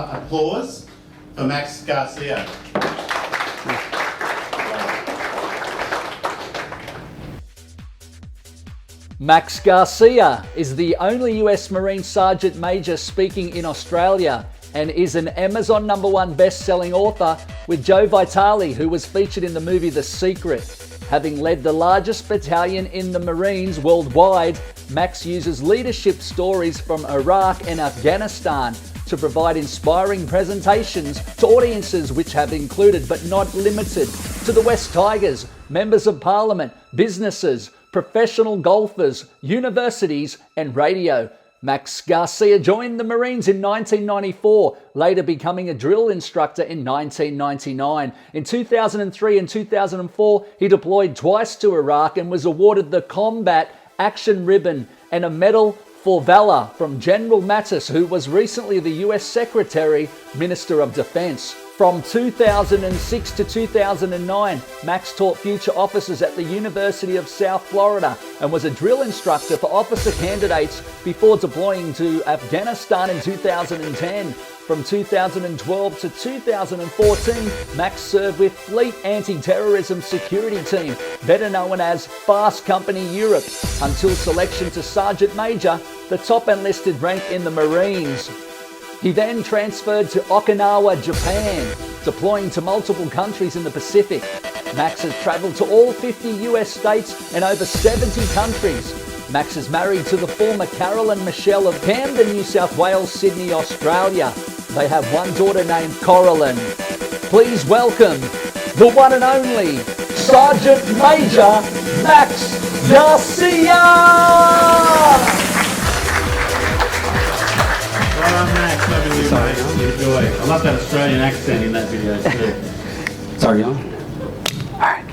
applause for Max Garcia. Max Garcia is the only US Marine Sergeant Major speaking in Australia and is an Amazon #1 best-selling author with Joe Vitale, who was featured in the movie The Secret. Having led the largest battalion in the Marines worldwide, Max uses leadership stories from Iraq and Afghanistan to provide inspiring presentations to audiences which have included but not limited to the West Tigers, members of parliament, businesses, professional golfers, universities and radio. Max Garcia joined the Marines in 1994, later becoming a drill instructor in 1999. In 2003 and 2004, he deployed twice to Iraq and was awarded the Combat Action Ribbon and a Medal for Valor from General Mattis, who was recently the US Secretary, Minister of Defense. From 2006 to 2009, Max taught future officers at the University of South Florida and was a drill instructor for officer candidates before deploying to Afghanistan in 2010. From 2012 to 2014, Max served with Fleet Anti-Terrorism Security Team, better known as Fast Company Europe, until selection to Sergeant Major, the top enlisted rank in the Marines. He then transferred to Okinawa, Japan, deploying to multiple countries in the Pacific. Max has traveled to all 50 US states and over 70 countries. Max is married to the former Carolyn Michelle of Camden, New South Wales, Sydney, Australia. They have one daughter named Coraline. Please welcome the one and only Sergeant Major Max Garcia! Well, Max, over to you, mate. Enjoy. I love that Australian accent in that video too. Sorry, on. All right.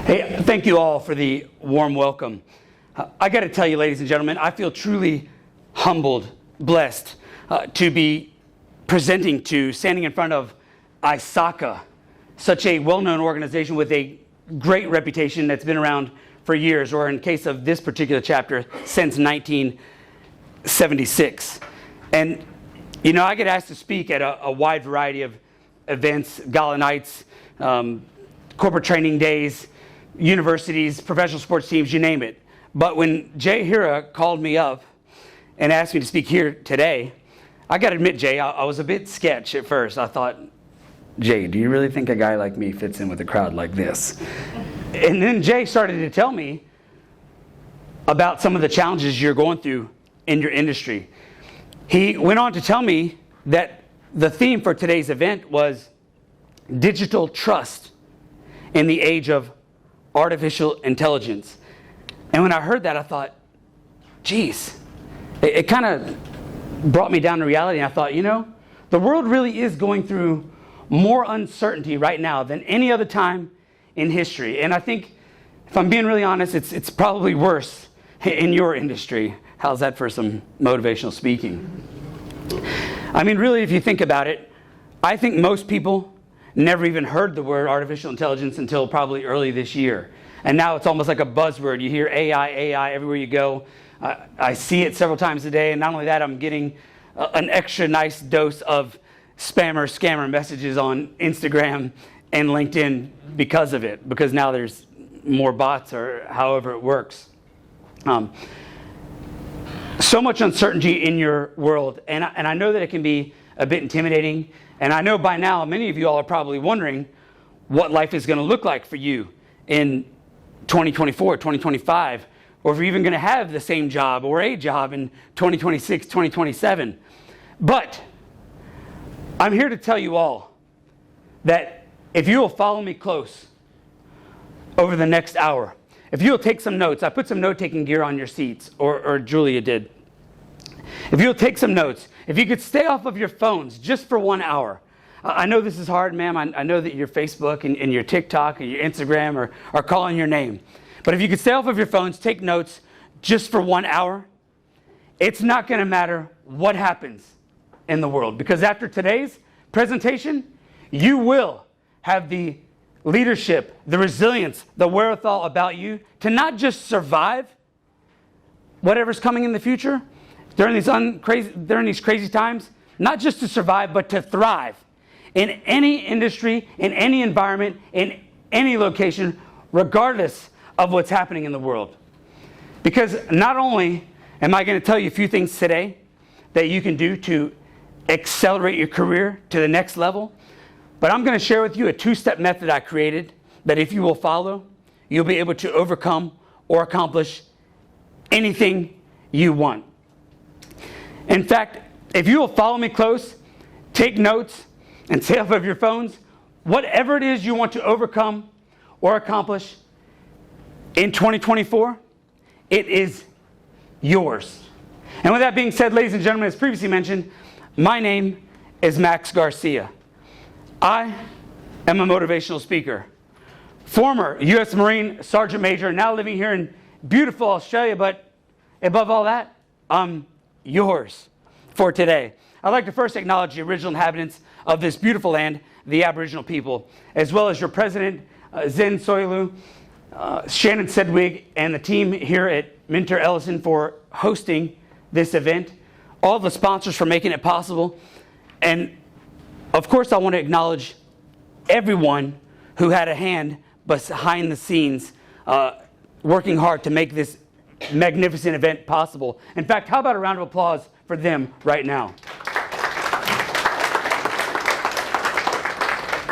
Hey, thank you all for the warm welcome. I got to tell you, ladies and gentlemen, I feel truly humbled, blessed to be standing in front of ISACA, such a well-known organization with a great reputation that's been around for years, or in case of this particular chapter, since 1976. And you know, I get asked to speak at a wide variety of events, gala nights, corporate training days, universities, professional sports teams, you name it. But when Jay Hira called me up and asked me to speak here today, I got to admit, Jay, I was a bit sketch at first. I thought, Jay, do you really think a guy like me fits in with a crowd like this? And then Jay started to tell me about some of the challenges you're going through in your industry. He went on to tell me that the theme for today's event was digital trust in the age of artificial intelligence. And when I heard that, I thought, geez, it kind of brought me down to reality. And I thought, you know, the world really is going through more uncertainty right now than any other time in history. And I think, if I'm being really honest, it's probably worse in your industry. How's that for some motivational speaking? I mean, really, if you think about it, I think most people never even heard the word artificial intelligence until probably early this year. And now it's almost like a buzzword. You hear AI everywhere you go. I see it several times a day. And not only that, I'm getting an extra nice dose of scammer messages on Instagram and LinkedIn because of it, because now there's more bots or however it works. So much uncertainty in your world, and I know that it can be a bit intimidating, and I know by now many of you all are probably wondering what life is going to look like for you in 2024, 2025, or if you're even going to have the same job or a job in 2026, 2027. But I'm here to tell you all that if you will follow me close over the next hour, if you'll take some notes, I put some note-taking gear on your seats, or Julia did. If you'll take some notes, if you could stay off of your phones just for 1 hour. I know this is hard, ma'am. I know that your Facebook and your TikTok or your Instagram are calling your name. But if you could stay off of your phones, take notes just for 1 hour, it's not going to matter what happens in the world. Because after today's presentation, you will have the leadership, the resilience, the wherewithal about you to not just survive whatever's coming in the future during these crazy times, not just to survive, but to thrive in any industry, in any environment, in any location, regardless of what's happening in the world. Because not only am I going to tell you a few things today that you can do to accelerate your career to the next level, but I'm going to share with you a two-step method I created that if you will follow, you'll be able to overcome or accomplish anything you want. In fact, if you will follow me close, take notes, and say off of your phones, whatever it is you want to overcome or accomplish in 2024, it is yours. And with that being said, ladies and gentlemen, as previously mentioned, my name is Max Garcia. I am a motivational speaker, former U.S. Marine Sergeant Major, now living here in beautiful Australia, but above all that, I'm yours for today. I'd like to first acknowledge the original inhabitants of this beautiful land, the Aboriginal people, as well as your president, Zen Soilu, Shannon Sedwig, and the team here at Minter Ellison for hosting this event, all the sponsors for making it possible, and of course I want to acknowledge everyone who had a hand behind the scenes working hard to make this magnificent event possible. In fact, how about a round of applause for them right now?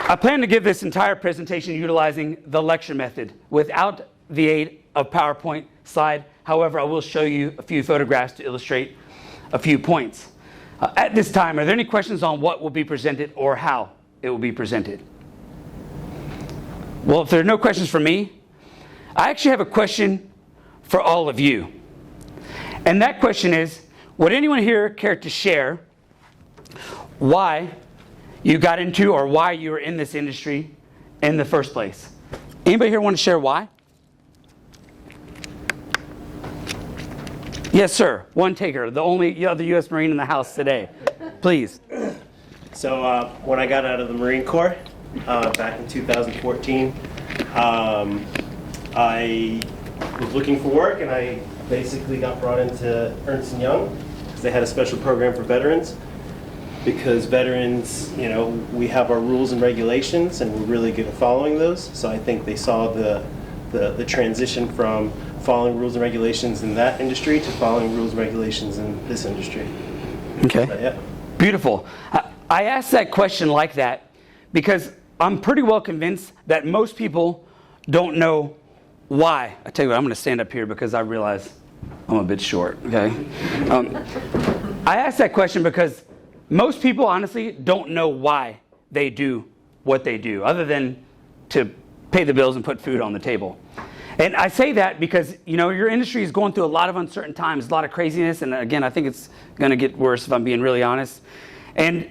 I plan to give this entire presentation utilizing the lecture method without the aid of PowerPoint slide. However, I will show you a few photographs to illustrate a few points. At this time, are there any questions on what will be presented or how it will be presented? Well, if there are no questions for me, I actually have a question for all of you. And that question is, would anyone here care to share why you got into or why you were in this industry in the first place? Anybody here want to share why? Yes, sir. One taker, the only other U.S. Marine in the house today. Please. So when I got out of the Marine Corps back in 2014, I was looking for work, and I basically got brought into Ernst & Young because they had a special program for veterans. Because veterans, you know, we have our rules and regulations, and we're really good at following those. So I think they saw the transition from following rules and regulations in that industry to following rules and regulations in this industry. Okay. So, yeah. Beautiful. I asked that question like that because I'm pretty well convinced that most people don't know why. I tell you what, I'm going to stand up here because I realize I'm a bit short. Okay. I asked that question because most people honestly don't know why they do what they do, other than to pay the bills and put food on the table. And I say that because, you know, your industry is going through a lot of uncertain times, a lot of craziness, and again, I think it's going to get worse if I'm being really honest. And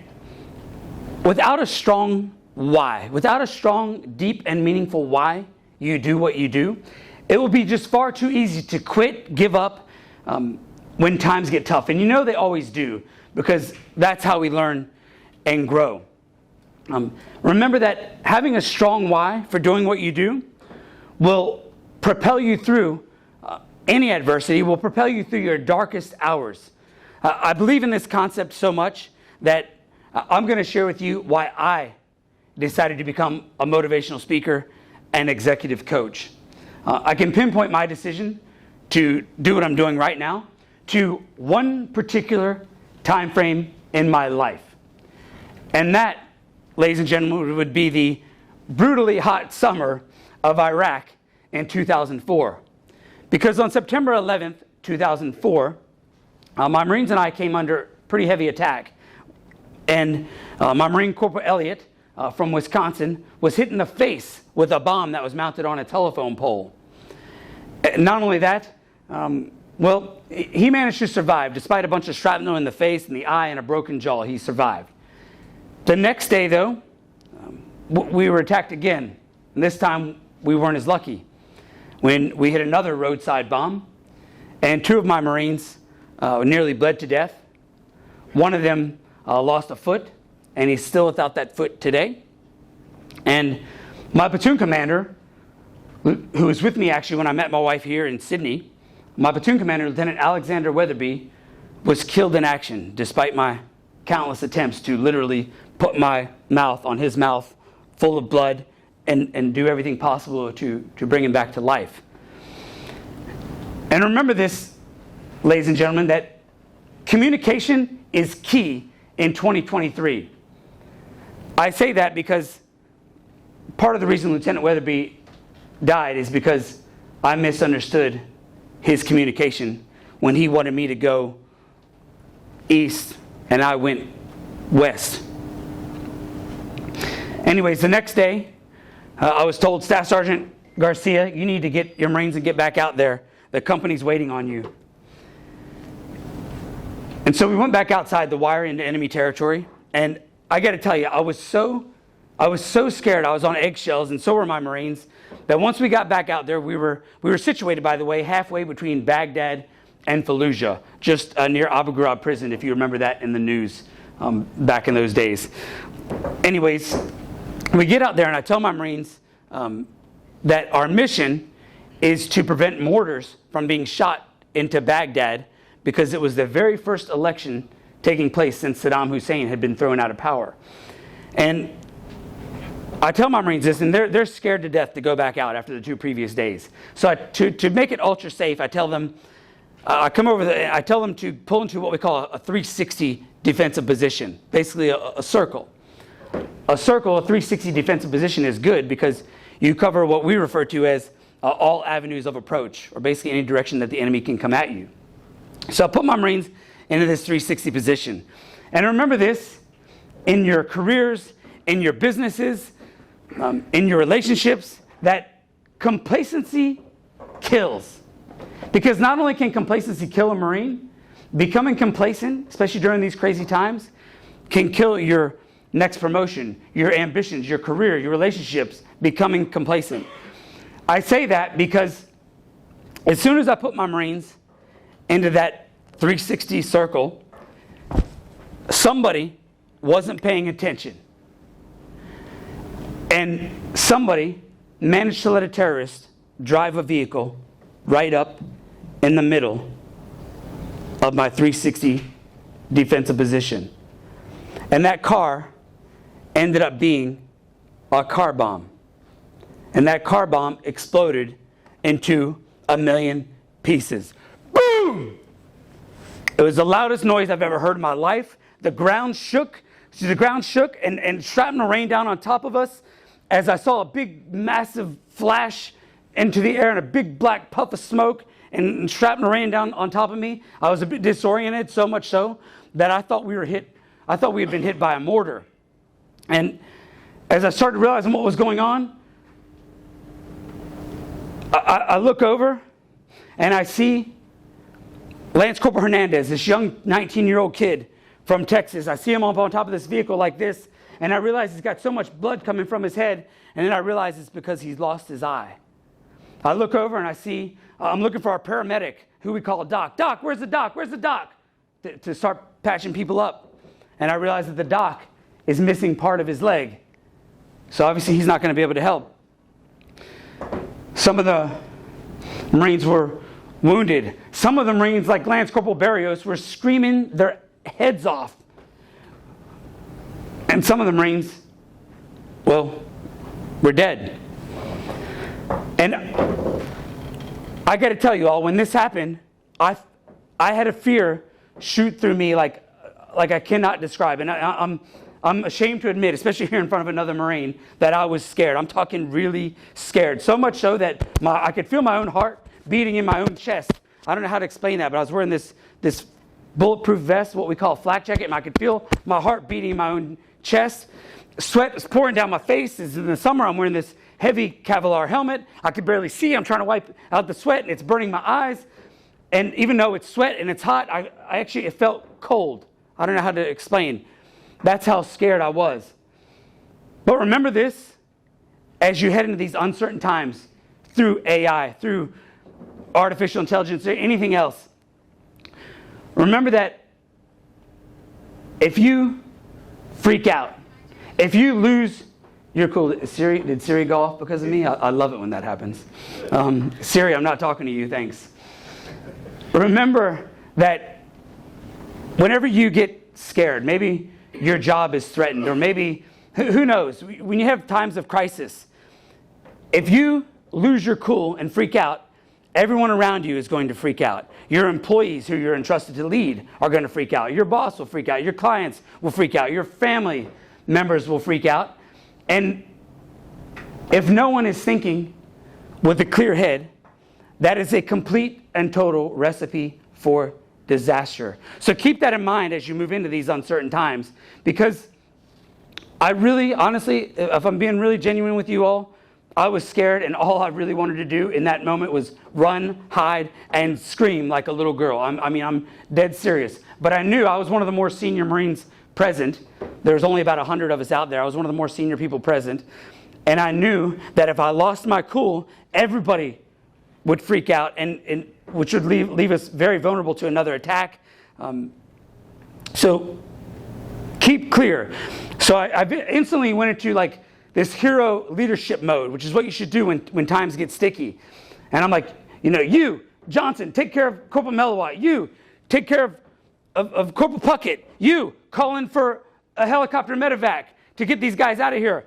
without a strong why, without a strong, deep, and meaningful why you do what you do, it will be just far too easy to quit, give up when times get tough. And you know they always do, because that's how we learn and grow. Remember that having a strong why for doing what you do will propel you through any adversity, will propel you through your darkest hours. I believe in this concept so much that I'm going to share with you why I decided to become a motivational speaker and executive coach. I can pinpoint my decision to do what I'm doing right now to one particular time frame in my life. And that, ladies and gentlemen, would be the brutally hot summer of Iraq in 2004. Because on September 11th, 2004, my Marines and I came under pretty heavy attack. And my Marine Corporal Elliott from Wisconsin was hit in the face with a bomb that was mounted on a telephone pole. Not only that, well, he managed to survive. Despite a bunch of shrapnel in the face and the eye and a broken jaw, he survived. The next day, though, we were attacked again. And this time, we weren't as lucky when we hit another roadside bomb. And two of my Marines nearly bled to death. One of them lost a foot, and he's still without that foot today. And my platoon commander, who was with me actually when I met my wife here in Sydney, my platoon commander, Lieutenant Alexander Weatherby, was killed in action despite my countless attempts to literally put my mouth on his mouth full of blood and do everything possible to bring him back to life. And remember this, ladies and gentlemen, that communication is key in 2023. I say that because part of the reason Lieutenant Weatherby died is because I misunderstood his communication when he wanted me to go east and I went west. Anyways, the next day, I was told, Staff Sergeant Garcia, you need to get your Marines and get back out there. The company's waiting on you. And so we went back outside the wire into enemy territory. And I got to tell you, I was so scared. I was on eggshells, and so were my Marines, that once we got back out there, we were situated, by the way, halfway between Baghdad and Fallujah, just near Abu Ghraib prison, if you remember that in the news back in those days. Anyways, we get out there, and I tell my Marines that our mission is to prevent mortars from being shot into Baghdad, because it was the very first election taking place since Saddam Hussein had been thrown out of power. And I tell my Marines this, and they're scared to death to go back out after the 2 previous days. So to make it ultra safe, I tell them, I tell them to pull into what we call a 360 defensive position, basically a circle. A 360 defensive position is good because you cover what we refer to as all avenues of approach, or basically any direction that the enemy can come at you. So I put my Marines into this 360 position. And remember this, in your careers, in your businesses, in your relationships, that complacency kills. Because not only can complacency kill a Marine, becoming complacent, especially during these crazy times, can kill your next promotion, your ambitions, your career, your relationships, becoming complacent. I say that because as soon as I put my Marines into that 360 circle, somebody wasn't paying attention. And somebody managed to let a terrorist drive a vehicle right up in the middle of my 360 defensive position. And that car ended up being a car bomb. And that car bomb exploded into 1,000,000 pieces. Boom! It was the loudest noise I've ever heard in my life. The ground shook. And shrapnel rained down on top of us as I saw a big, massive flash into the air and a big black puff of smoke, and shrapnel rained down on top of me. I was a bit disoriented, so much so that I thought we had been hit by a mortar. And as I started realizing what was going on, I look over and I see Lance Corporal Hernandez, this young 19-year-old kid from Texas. I see him up on top of this vehicle like this, and I realize he's got so much blood coming from his head, and then I realize it's because he's lost his eye. I look over and I see, I'm looking for our paramedic, who we call a doc. Doc, where's the doc? Where's the doc? To start patching people up. And I realize that the doc is missing part of his leg. So obviously he's not going to be able to help. Some of the Marines were wounded. Some of the Marines, like Lance Corporal Barrios, were screaming their heads off. And some of the Marines, well, were dead. And I got to tell you all, when this happened, I had a fear shoot through me like I cannot describe. And I'm ashamed to admit, especially here in front of another Marine, that I was scared. I'm talking really scared. So much so that I could feel my own heart beating in my own chest. I don't know how to explain that, but I was wearing this bulletproof vest, what we call a flak jacket, and I could feel my heart beating in my own chest. Sweat was pouring down my face. In the summer, I'm wearing this heavy Kevlar helmet. I could barely see. I'm trying to wipe out the sweat, and it's burning my eyes. And even though it's sweat and it's hot, it felt cold. I don't know how to explain. That's how scared I was. But remember this, as you head into these uncertain times, through AI, through artificial intelligence, or anything else, remember that if you freak out, if you lose your cool, did Siri go off because of me? I love it when that happens. Siri, I'm not talking to you, thanks. Remember that whenever you get scared. Maybe your job is threatened, or maybe, who knows? When you have times of crisis, if you lose your cool and freak out, everyone around you is going to freak out. Your employees who you're entrusted to lead are going to freak out. Your boss will freak out. Your clients will freak out. Your family members will freak out. And if no one is thinking with a clear head, that is a complete and total recipe for disaster. So keep that in mind as you move into these uncertain times, because I really, honestly, if I'm being really genuine with you all, I was scared, and all I really wanted to do in that moment was run, hide, and scream like a little girl. I'm dead serious. But I knew I was one of the more senior Marines present. There's only about 100 of us out there. I was one of the more senior people present. And I knew that if I lost my cool, everybody would freak out, and which would leave us very vulnerable to another attack. So keep clear. So I instantly went into like this hero leadership mode, which is what you should do when times get sticky. And I'm like, you, Johnson, take care of Corporal Mellowat. You, take care of Corporal Puckett. You, call in for a helicopter medevac to get these guys out of here.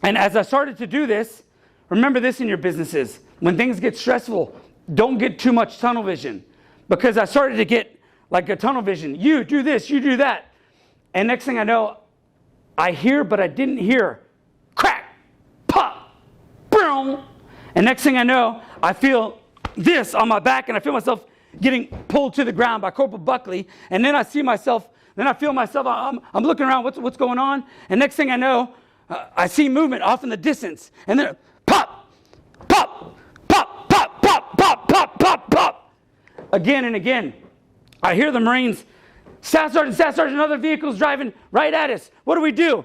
And as I started to do this, remember this in your businesses. When things get stressful, don't get too much tunnel vision. Because I started to get like a tunnel vision. You do this, you do that. And next thing I know, I hear, but I didn't hear. Crack, pop, boom. And next thing I know, I feel this on my back, and I feel myself getting pulled to the ground by Corporal Buckley. And then I feel myself, I'm looking around, what's going on? And next thing I know, I see movement off in the distance. And then pop, pop, pop, pop, pop, pop, pop, pop, pop. Again and again. I hear the Marines, Staff Sergeant, other vehicles driving right at us. What do we do?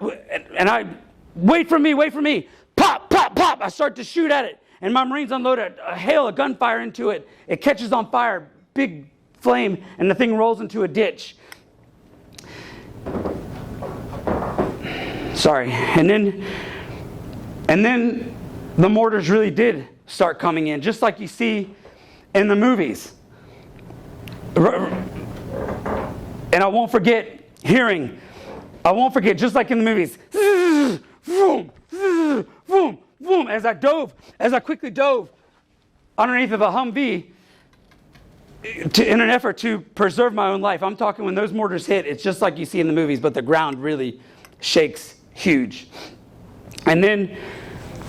And I, wait for me. Pop, pop, pop. I start to shoot at it. And my Marines unload a hail of gunfire into it. It catches on fire, big flame, and the thing rolls into a ditch. Sorry. And then the mortars really did start coming in, just like you see in the movies. And I won't forget, just like in the movies, vroom, vroom, vroom, as I quickly dove underneath of a Humvee in an effort to preserve my own life. I'm talking when those mortars hit, it's just like you see in the movies, but the ground really shakes huge. And then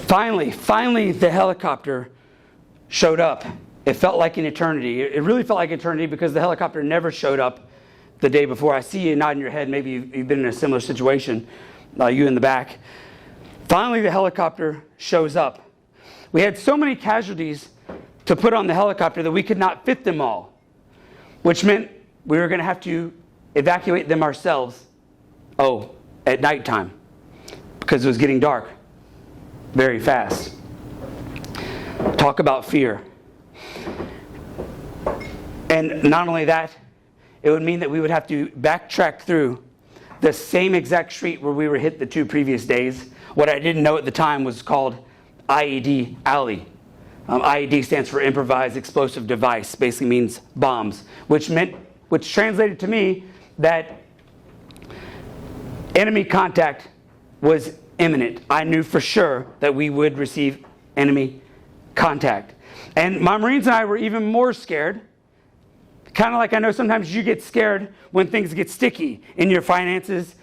finally the helicopter showed up. It felt like an eternity. It really felt like eternity because the helicopter never showed up the day before. I see you nodding your head. Maybe you've been in a similar situation, you in the back. Finally, the helicopter shows up. We had so many casualties to put on the helicopter that we could not fit them all, which meant we were going to have to evacuate them ourselves, at nighttime, because it was getting dark very fast. Talk about fear. And not only that, it would mean that we would have to backtrack through the same exact street where we were hit the 2 previous days. What I didn't know at the time was called IED Alley. IED stands for Improvised Explosive Device, basically means bombs, which translated to me that enemy contact was imminent. I knew for sure that we would receive enemy contact. And my Marines and I were even more scared. Kind of like I know sometimes you get scared when things get sticky in your finances,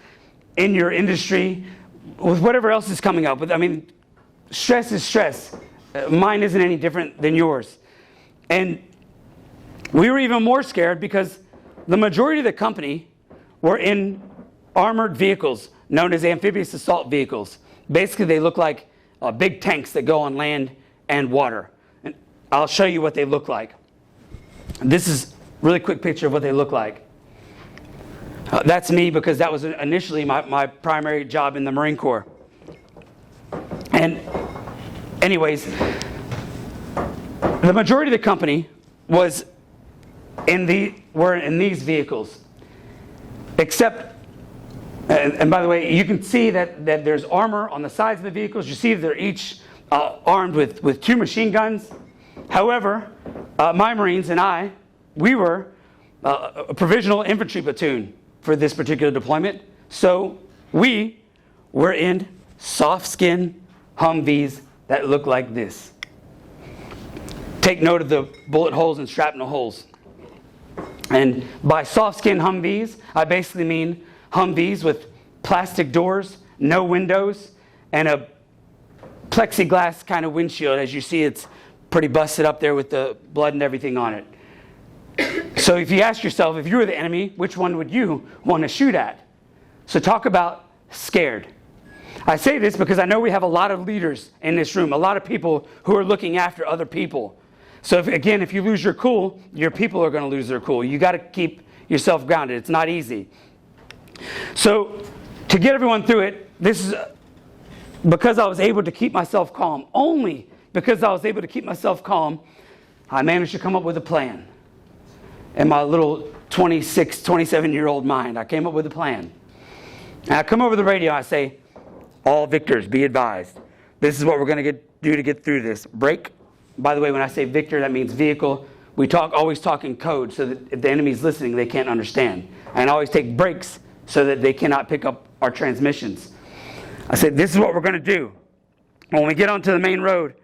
in your industry, with whatever else is coming up. Stress is stress. Mine isn't any different than yours. And we were even more scared because the majority of the company were in armored vehicles known as amphibious assault vehicles. Basically, they look like big tanks that go on land and water. And I'll show you what they look like. This is a really quick picture of what they look like. That's me because that was initially my primary job in the Marine Corps. And anyways, the majority of the company were in these vehicles. Except, and by the way, you can see that there's armor on the sides of the vehicles. You see they're each armed with 2 machine guns. However, my Marines and we were a provisional infantry platoon for this particular deployment. So we were in soft-skin Humvees that look like this. Take note of the bullet holes and shrapnel holes. And by soft-skin Humvees, I basically mean Humvees with plastic doors, no windows, and a plexiglass kind of windshield. As you see, it's pretty busted up there with the blood and everything on it. So if you ask yourself, if you were the enemy, which one would you want to shoot at? So talk about scared. I say this because I know we have a lot of leaders in this room, a lot of people who are looking after other people. So if you lose your cool, your people are going to lose their cool. You got to keep yourself grounded. It's not easy. So to get everyone through it, this is because I was able to keep myself calm. Only because I was able to keep myself calm, I managed to come up with a plan. In my little 26, 27-year-old mind, I came up with a plan. And I come over the radio, I say, all victors, be advised. This is what we're going to do to get through this. Break. By the way, when I say victor, that means vehicle. We always talk in code so that if the enemy's listening, they can't understand. And I always take breaks so that they cannot pick up our transmissions. I said, this is what we're going to do. When we get onto the main road,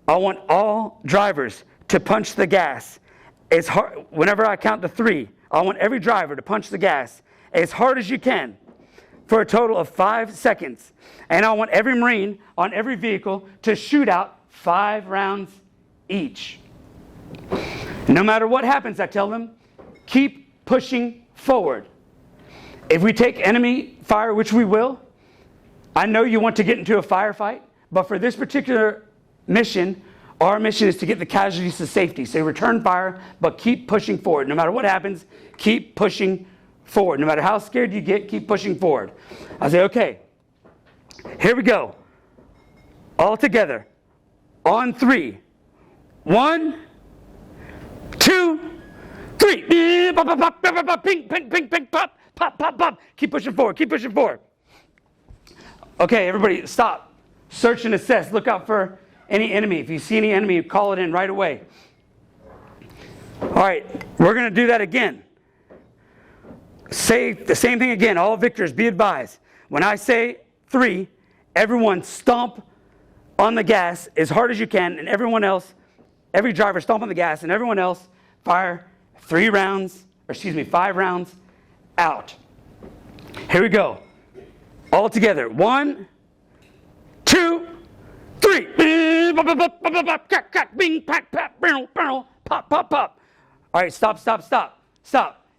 I want all drivers to punch the gas as hard. Whenever I count to 3, I want every driver to punch the gas as hard as you can for a total of 5 seconds. And I want every Marine on every vehicle to shoot out 5 rounds each. No matter what happens, I tell them, keep pushing forward. If we take enemy fire, which we will, I know you want to get into a firefight, but for this particular mission, our mission is to get the casualties to safety. So return fire, but keep pushing forward. No matter what happens, keep pushing forward. No matter how scared you get, keep pushing forward. I say, okay, here we go. All together. On 3. 1, 2, 3. Ping, ping, ping, ping, pop, pop, pop, pop. Keep pushing forward. Keep pushing forward. Okay, everybody, stop. Search and assess. Look out for any enemy. If you see any enemy, call it in right away. All right, we're going to do that again. Say the same thing again. All victors, be advised. When I say 3, everyone stomp on the gas as hard as you can, and everyone else, every driver stomp on the gas, and everyone else fire 5 rounds out. Here we go. All together. 1, 2, 3. Pop, pop, pop. All right, stop.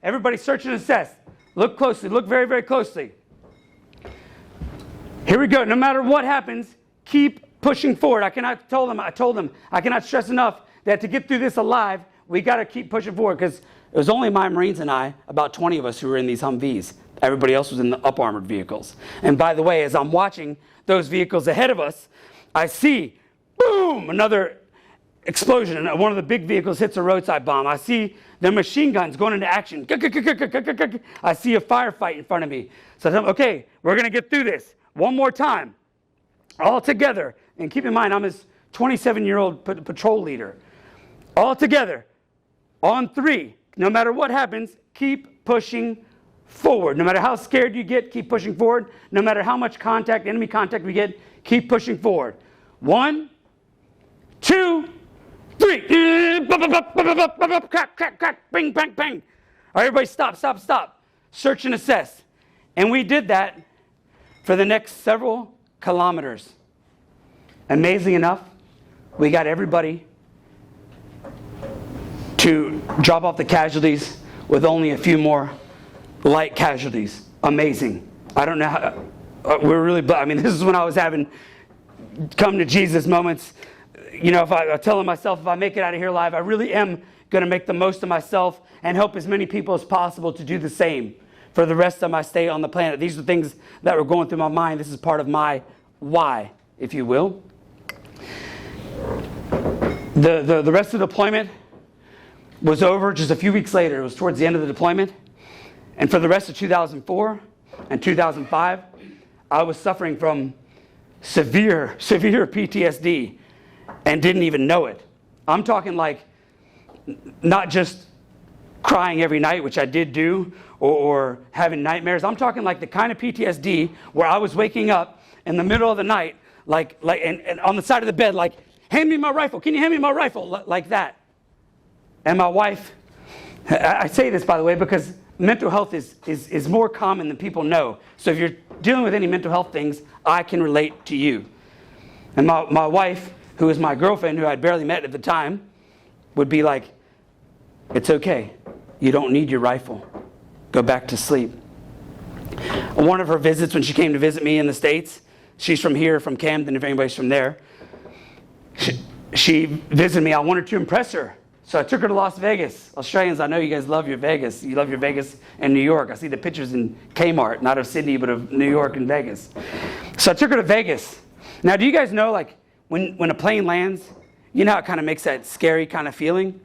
Everybody search and assess. Look closely. Look very, very closely. Here we go. No matter what happens, keep pushing forward. I told them, I cannot stress enough that to get through this alive, we got to keep pushing forward, because it was only my Marines and I, about 20 of us, who were in these Humvees. Everybody else was in the up-armored vehicles. And by the way, as I'm watching those vehicles ahead of us, I see, boom, another explosion, and one of the big vehicles hits a roadside bomb. I see the machine guns going into action. I see a firefight in front of me. So I tell them, okay, we're going to get through this. One more time. All together. And keep in mind, I'm his 27-year-old patrol leader. All together. On 3. No matter what happens, keep pushing forward. No matter how scared you get, keep pushing forward. No matter how much enemy contact we get, keep pushing forward. 1, 2, 3. Crack, crack, crack. Bing, bang, bang. All right, everybody stop. Search and assess. And we did that for the next several kilometers. Amazing enough, we got everybody to drop off the casualties with only a few more light casualties. Amazing. I don't know how, this is when I was having come to Jesus moments. You know, if I telling myself, if I make it out of here alive, I really am going to make the most of myself and help as many people as possible to do the same for the rest of my stay on the planet. These are things that were going through my mind. This is part of my why, if you will. The rest of the deployment was over just a few weeks later. It was towards the end of the deployment. And for the rest of 2004 and 2005, I was suffering from severe PTSD and didn't even know it. I'm talking like not just crying every night, which I did do, or having nightmares. I'm talking like the kind of PTSD where I was waking up in the middle of the night, and on the side of the bed, like, hand me my rifle. Can you hand me my rifle? Like that. And my wife, I say this, by the way, because mental health is more common than people know. So if you're dealing with any mental health things, I can relate to you. And my wife, who is my girlfriend, who I'd barely met at the time, would be like, it's okay. You don't need your rifle. Go back to sleep. On one of her visits, when she came to visit me in the States, she's from here, from Camden, if anybody's from there, she visited me. I wanted to impress her. So I took her to Las Vegas. Australians, I know you guys love your Vegas. You love your Vegas and New York. I see the pictures in Kmart, not of Sydney, but of New York and Vegas. So I took her to Vegas. Now, do you guys know, like, when a plane lands, you know how it kind of makes that scary kind of feeling?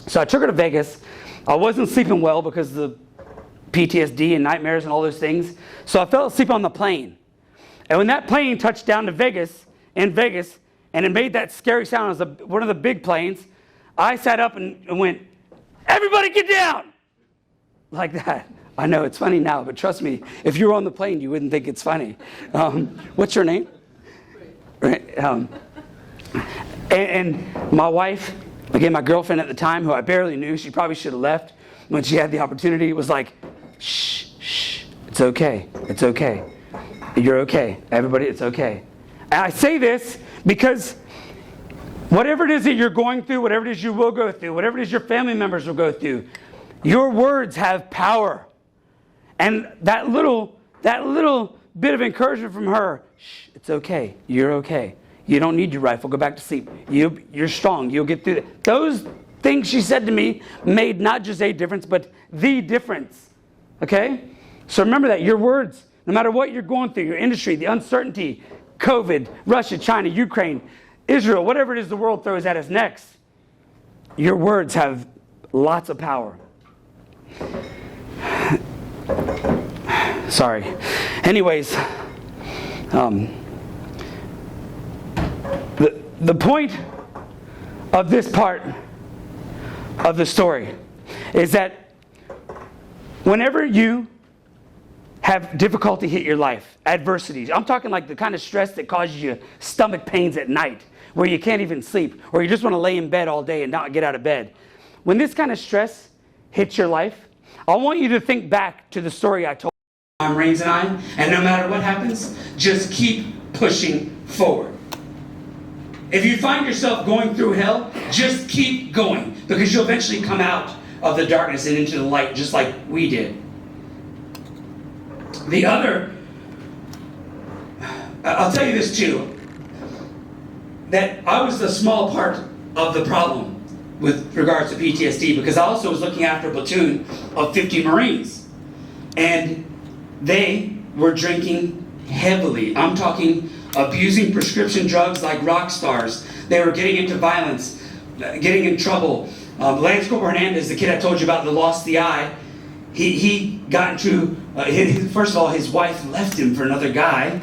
So I took her to Vegas. I wasn't sleeping well because of the PTSD and nightmares and all those things. So I fell asleep on the plane. And when that plane touched down to Vegas, and it made that scary sound as one of the big planes, I sat up and went, everybody get down! Like that. I know, it's funny now, but trust me, if you were on the plane, you wouldn't think it's funny. What's your name? Right. And my wife, again, my girlfriend at the time, who I barely knew, she probably should have left when she had the opportunity, was like, shh, it's okay, it's okay. You're okay. Everybody, it's okay. And I say this because whatever it is that you're going through, whatever it is you will go through, whatever it is your family members will go through, your words have power. And that little bit of encouragement from her, shh, it's okay. You're okay. You don't need your rifle. Go back to sleep. You're strong. You'll get through it. Those things she said to me made not just a difference, but the difference. Okay? So remember that. Your words, no matter what you're going through, your industry, the uncertainty, COVID, Russia, China, Ukraine, Israel, whatever it is the world throws at us next, your words have lots of power. Sorry. Anyways, the point of this part of the story is that whenever you have difficulty hit your life, adversities, I'm talking like the kind of stress that causes you stomach pains at night, where you can't even sleep, or you just want to lay in bed all day and not get out of bed. When this kind of stress hits your life, I want you to think back to the story I told my Marines and no matter what happens, just keep pushing forward. If you find yourself going through hell, just keep going, because you'll eventually come out of the darkness and into the light, just like we did. I'll tell you this too, that I was the small part of the problem with regards to PTSD, because I also was looking after a platoon of 50 Marines, and they were drinking heavily. I'm talking abusing prescription drugs like rock stars. They were getting into violence, getting in trouble. Lance Corporal Hernandez, the kid I told you about that lost the eye, he got into, first of all, his wife left him for another guy.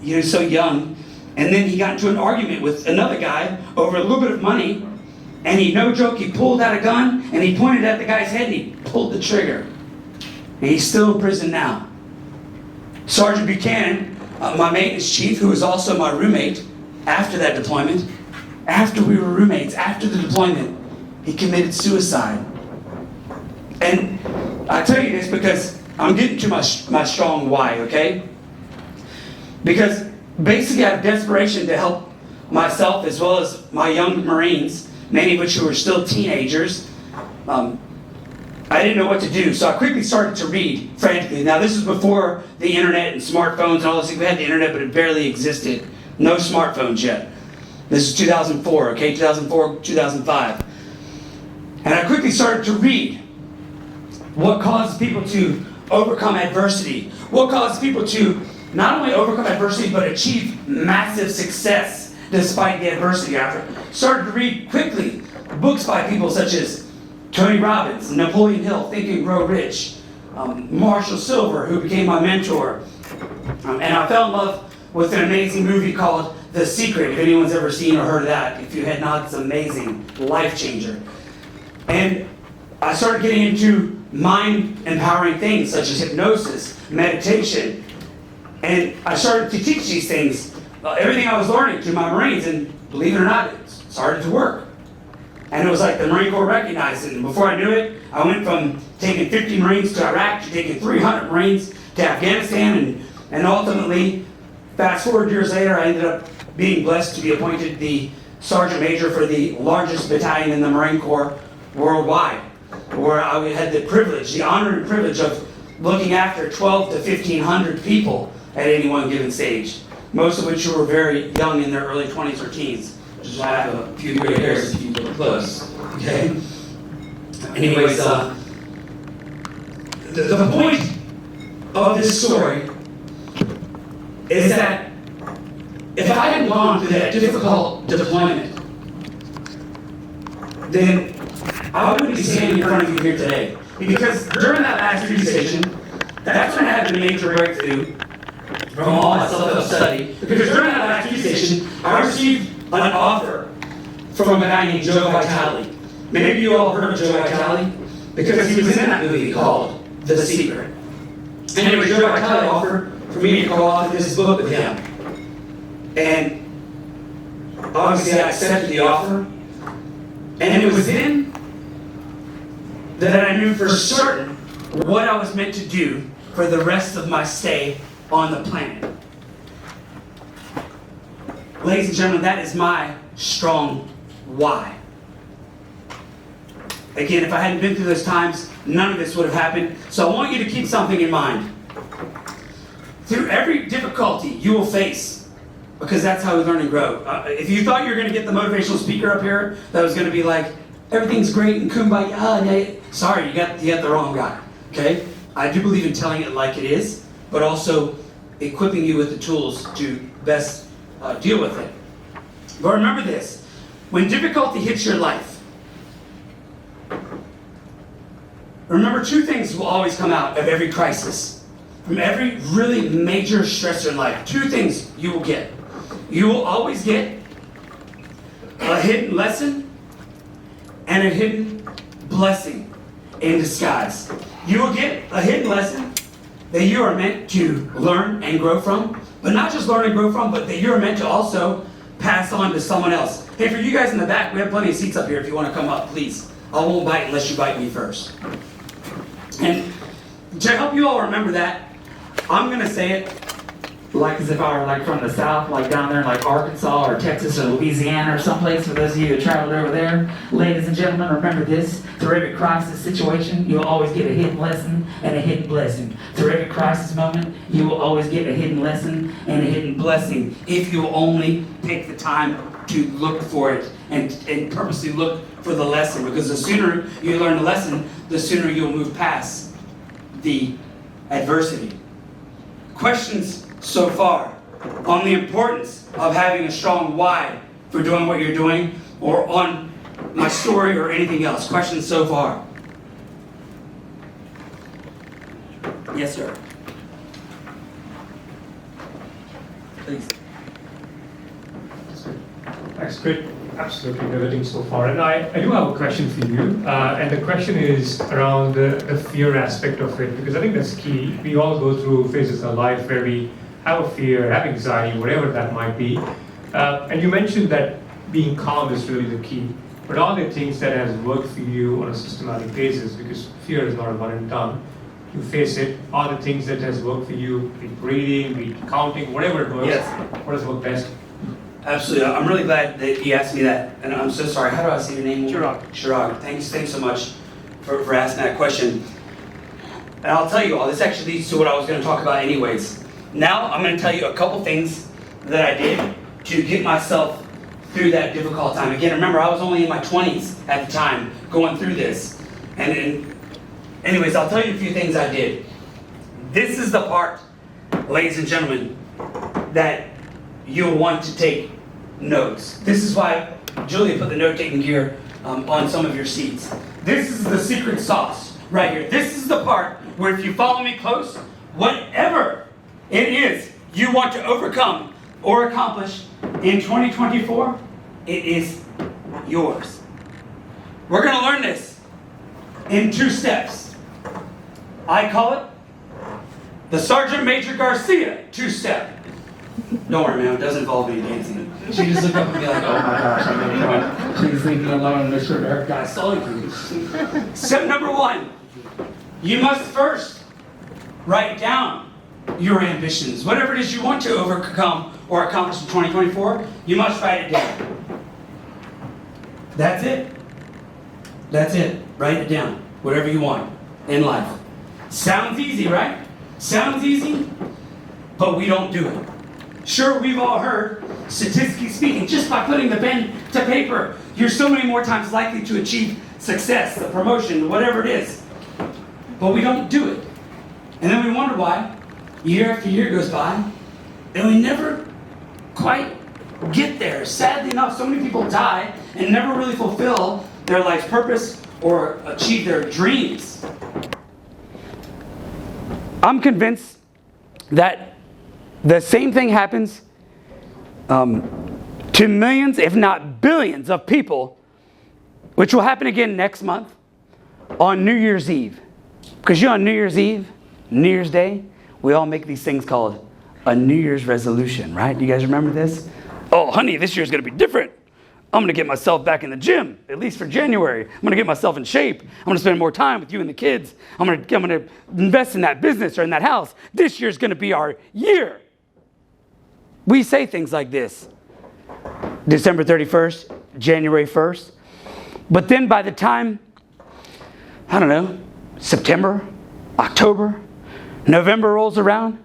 He was so young. And then he got into an argument with another guy over a little bit of money. And no joke, he pulled out a gun and he pointed at the guy's head and he pulled the trigger. And he's still in prison now. Sergeant Buchanan, my maintenance chief, who was also my roommate after that deployment, after we were roommates, after the deployment, he committed suicide. And I tell you this because I'm getting to my strong why, okay? Because basically out of desperation to help myself as well as my young Marines, many of which who were still teenagers, I didn't know what to do, so I quickly started to read frantically. Now, this is before the internet and smartphones and all this. We had the internet, but it barely existed. No smartphones yet. This is 2004, okay? 2004, 2005. And I quickly started to read what causes people to overcome adversity. What causes people to not only overcome adversity, but achieve massive success despite the adversity. I started to read quickly books by people such as Tony Robbins, Napoleon Hill, Think and Grow Rich, Marshall Silver, who became my mentor. And I fell in love with an amazing movie called The Secret, if anyone's ever seen or heard of that. If you had not, it's amazing, life changer. And I started getting into mind-empowering things such as hypnosis, meditation, and I started to teach these things, everything I was learning to my Marines, and believe it or not, it started to work. And it was like the Marine Corps recognized it, and before I knew it, I went from taking 50 Marines to Iraq to taking 300 Marines to Afghanistan, and ultimately, fast forward years later, I ended up being blessed to be appointed the Sergeant Major for the largest battalion in the Marine Corps worldwide, where I had the privilege, the honor and privilege of looking after 12 to 1,500 people at any one given stage, most of which were very young in their early 20s or teens, which is why I have a few gray hairs if you look close, okay? Anyways, the point of this story is that if I hadn't gone through that difficult deployment, then I wouldn't be standing in front of you here today. Because during that last duty station, that's when I had the major breakthrough from all my self-study. Because during that last duty station, I received an offer from a guy named Joe Vitale. Maybe you all heard of Joe Vitale, because he was in that movie called The Secret. Anyway, Joe Vitale offered for me to co-author this book with him. And obviously I accepted the offer. And it was then that I knew for certain what I was meant to do for the rest of my stay on the planet. Ladies and gentlemen, that is my strong why. Again, if I hadn't been through those times, none of this would have happened. So I want you to keep something in mind. Through every difficulty you will face, because that's how we learn and grow. If you thought you were going to get the motivational speaker up here that was going to be like, everything's great and kumbaya, sorry, you got the wrong guy, okay? I do believe in telling it like it is, but also equipping you with the tools to best deal with it. But remember this, when difficulty hits your life, remember two things will always come out of every crisis. From every really major stressor in life, two things you will get. You will always get a hidden lesson and a hidden blessing in disguise. You will get a hidden lesson that you are meant to learn and grow from, but not just learn and grow from, but that you're meant to also pass on to someone else. Hey, for you guys in the back, we have plenty of seats up here if you want to come up, please. I won't bite unless you bite me first. And to help you all remember that, I'm going to say it like as if I were like from the South, like down there in like Arkansas or Texas or Louisiana or someplace, for those of you who traveled over there. Ladies and gentlemen, remember this. Through every crisis situation, you'll always get a hidden lesson and a hidden blessing. Through every crisis moment, you will always get a hidden lesson and a hidden blessing if you will only take the time to look for it and purposely look for the lesson. Because the sooner you learn the lesson, the sooner you'll move past the adversity. Questions so far on the importance of having a strong why for doing what you're doing, or on my story or anything else? Questions so far? Yes, sir. Please. That's great. Absolutely riveting so far. And I do have a question for you. And the question is around the fear aspect of it, because I think that's key. We all go through phases of life where we have a fear, have anxiety, whatever that might be. And you mentioned that being calm is really the key. But are there things that has worked for you on a systematic basis? Because fear is not a one and done. You face it. Are there things that has worked for you? Be it breathing, be it counting, whatever it was. Yes. What has worked best? Absolutely. I'm really glad that you asked me that. And I'm so sorry. How do I say your name? Chirag. Chirag. Thanks so much for asking that question. And I'll tell you all, this actually leads to what I was going to talk about anyways. Now I'm going to tell you a couple things that I did to get myself through that difficult time. Again, remember, I was only in my 20s at the time going through this. And anyways, I'll tell you a few things I did. This is the part, ladies and gentlemen, that you'll want to take notes. This is why Julia put the note-taking gear on some of your seats. This is the secret sauce right here. This is the part where if you follow me close, whatever it is you want to overcome or accomplish in 2024, it is yours. We're going to learn this in 2 steps. I call it the Sergeant Major Garcia 2-step. Don't worry, man, it doesn't involve any dancing. She just looked up and be like, oh my gosh, I'm gonna cry. She's leaving alone in the shirt her guy saw you. Step number 1, you must first write down your ambitions. Whatever it is you want to overcome or accomplish in 2024, you must write it down. That's it. That's it. Write it down. Whatever you want in life. Sounds easy, right? Sounds easy, but we don't do it. Sure, we've all heard, statistically speaking, just by putting the pen to paper, you're so many more times likely to achieve success, the promotion, whatever it is. But we don't do it. And then we wonder why. Year after year goes by, and we never quite get there. Sadly enough, so many people die and never really fulfill their life's purpose or achieve their dreams. I'm convinced that the same thing happens to millions, if not billions, of people, which will happen again next month on New Year's Eve. Because on New Year's Eve, New Year's Day, we all make these things called a New Year's resolution, right? Do you guys remember this? Oh, honey, this year's going to be different. I'm going to get myself back in the gym, at least for January. I'm going to get myself in shape. I'm going to spend more time with you and the kids. I'm going to invest in that business or in that house. This year's going to be our year. We say things like this. December 31st, January 1st. But then by the time, I don't know, September, October, November rolls around,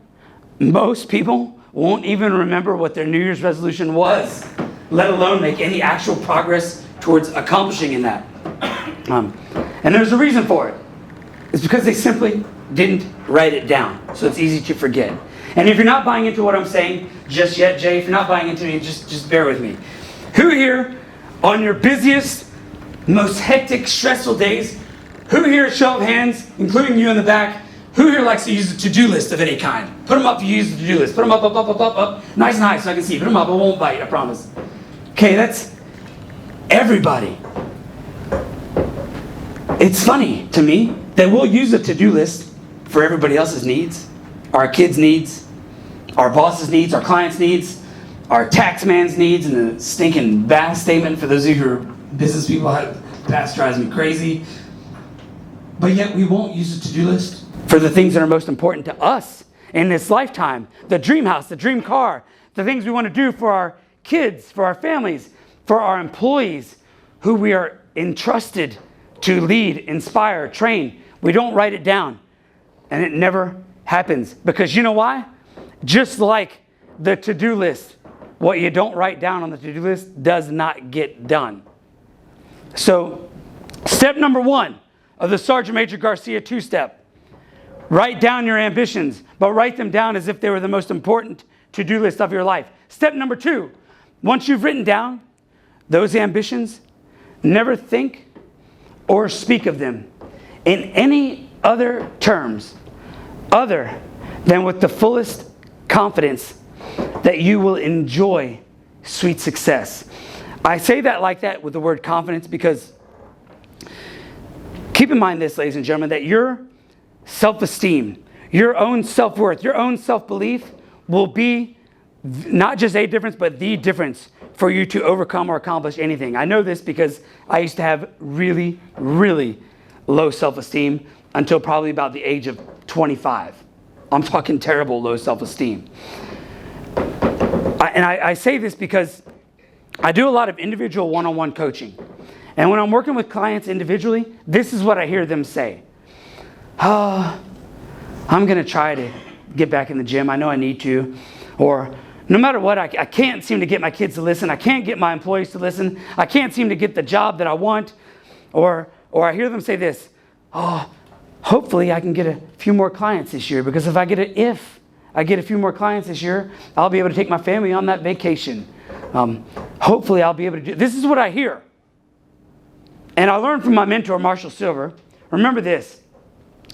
most people won't even remember what their New Year's resolution was, let alone make any actual progress towards accomplishing in that. And there's a reason for it. It's because they simply didn't write it down. So it's easy to forget. And if you're not buying into what I'm saying just yet, Jay, if you're not buying into me, just bear with me. Who here, on your busiest, most hectic, stressful days, who here, show of hands, including you in the back, who here likes to use a to-do list of any kind? Put them up if you use the to-do list. Put them up, up, up, up, up, up. Nice and high so I can see. Put them up. I won't bite, I promise. Okay, that's everybody. It's funny to me that we'll use a to-do list for everybody else's needs, our kids' needs, our boss's needs, our clients' needs, our tax man's needs, and the stinking BAS statement for those of you who are business people. BAS drives me crazy. But yet we won't use a to-do list for the things that are most important to us in this lifetime. The dream house, the dream car, the things we want to do for our kids, for our families, for our employees who we are entrusted to lead, inspire, train. We don't write it down. And it never happens. Because you know why? Just like the to-do list, what you don't write down on the to-do list does not get done. So, step number 1 of the Sergeant Major Garcia 2-step. Write down your ambitions, but write them down as if they were the most important to-do list of your life. Step number 2, once you've written down those ambitions, never think or speak of them in any other terms other than with the fullest confidence that you will enjoy sweet success. I say that like that with the word confidence because keep in mind this, ladies and gentlemen, that your self-esteem, your own self-worth, your own self-belief will be not just a difference, but the difference for you to overcome or accomplish anything. I know this because I used to have really, really low self-esteem until probably about the age of 25. I'm talking terrible low self-esteem. I say this because I do a lot of individual one-on-one coaching. And when I'm working with clients individually, this is what I hear them say. Oh, I'm going to try to get back in the gym. I know I need to. Or no matter what, I can't seem to get my kids to listen. I can't get my employees to listen. I can't seem to get the job that I want. Or I hear them say this. Oh, hopefully I can get a few more clients this year because if I get a few more clients this year, I'll be able to take my family on that vacation. Hopefully I'll be able to do. This is what I hear. And I learned from my mentor, Marshall Silver. Remember this,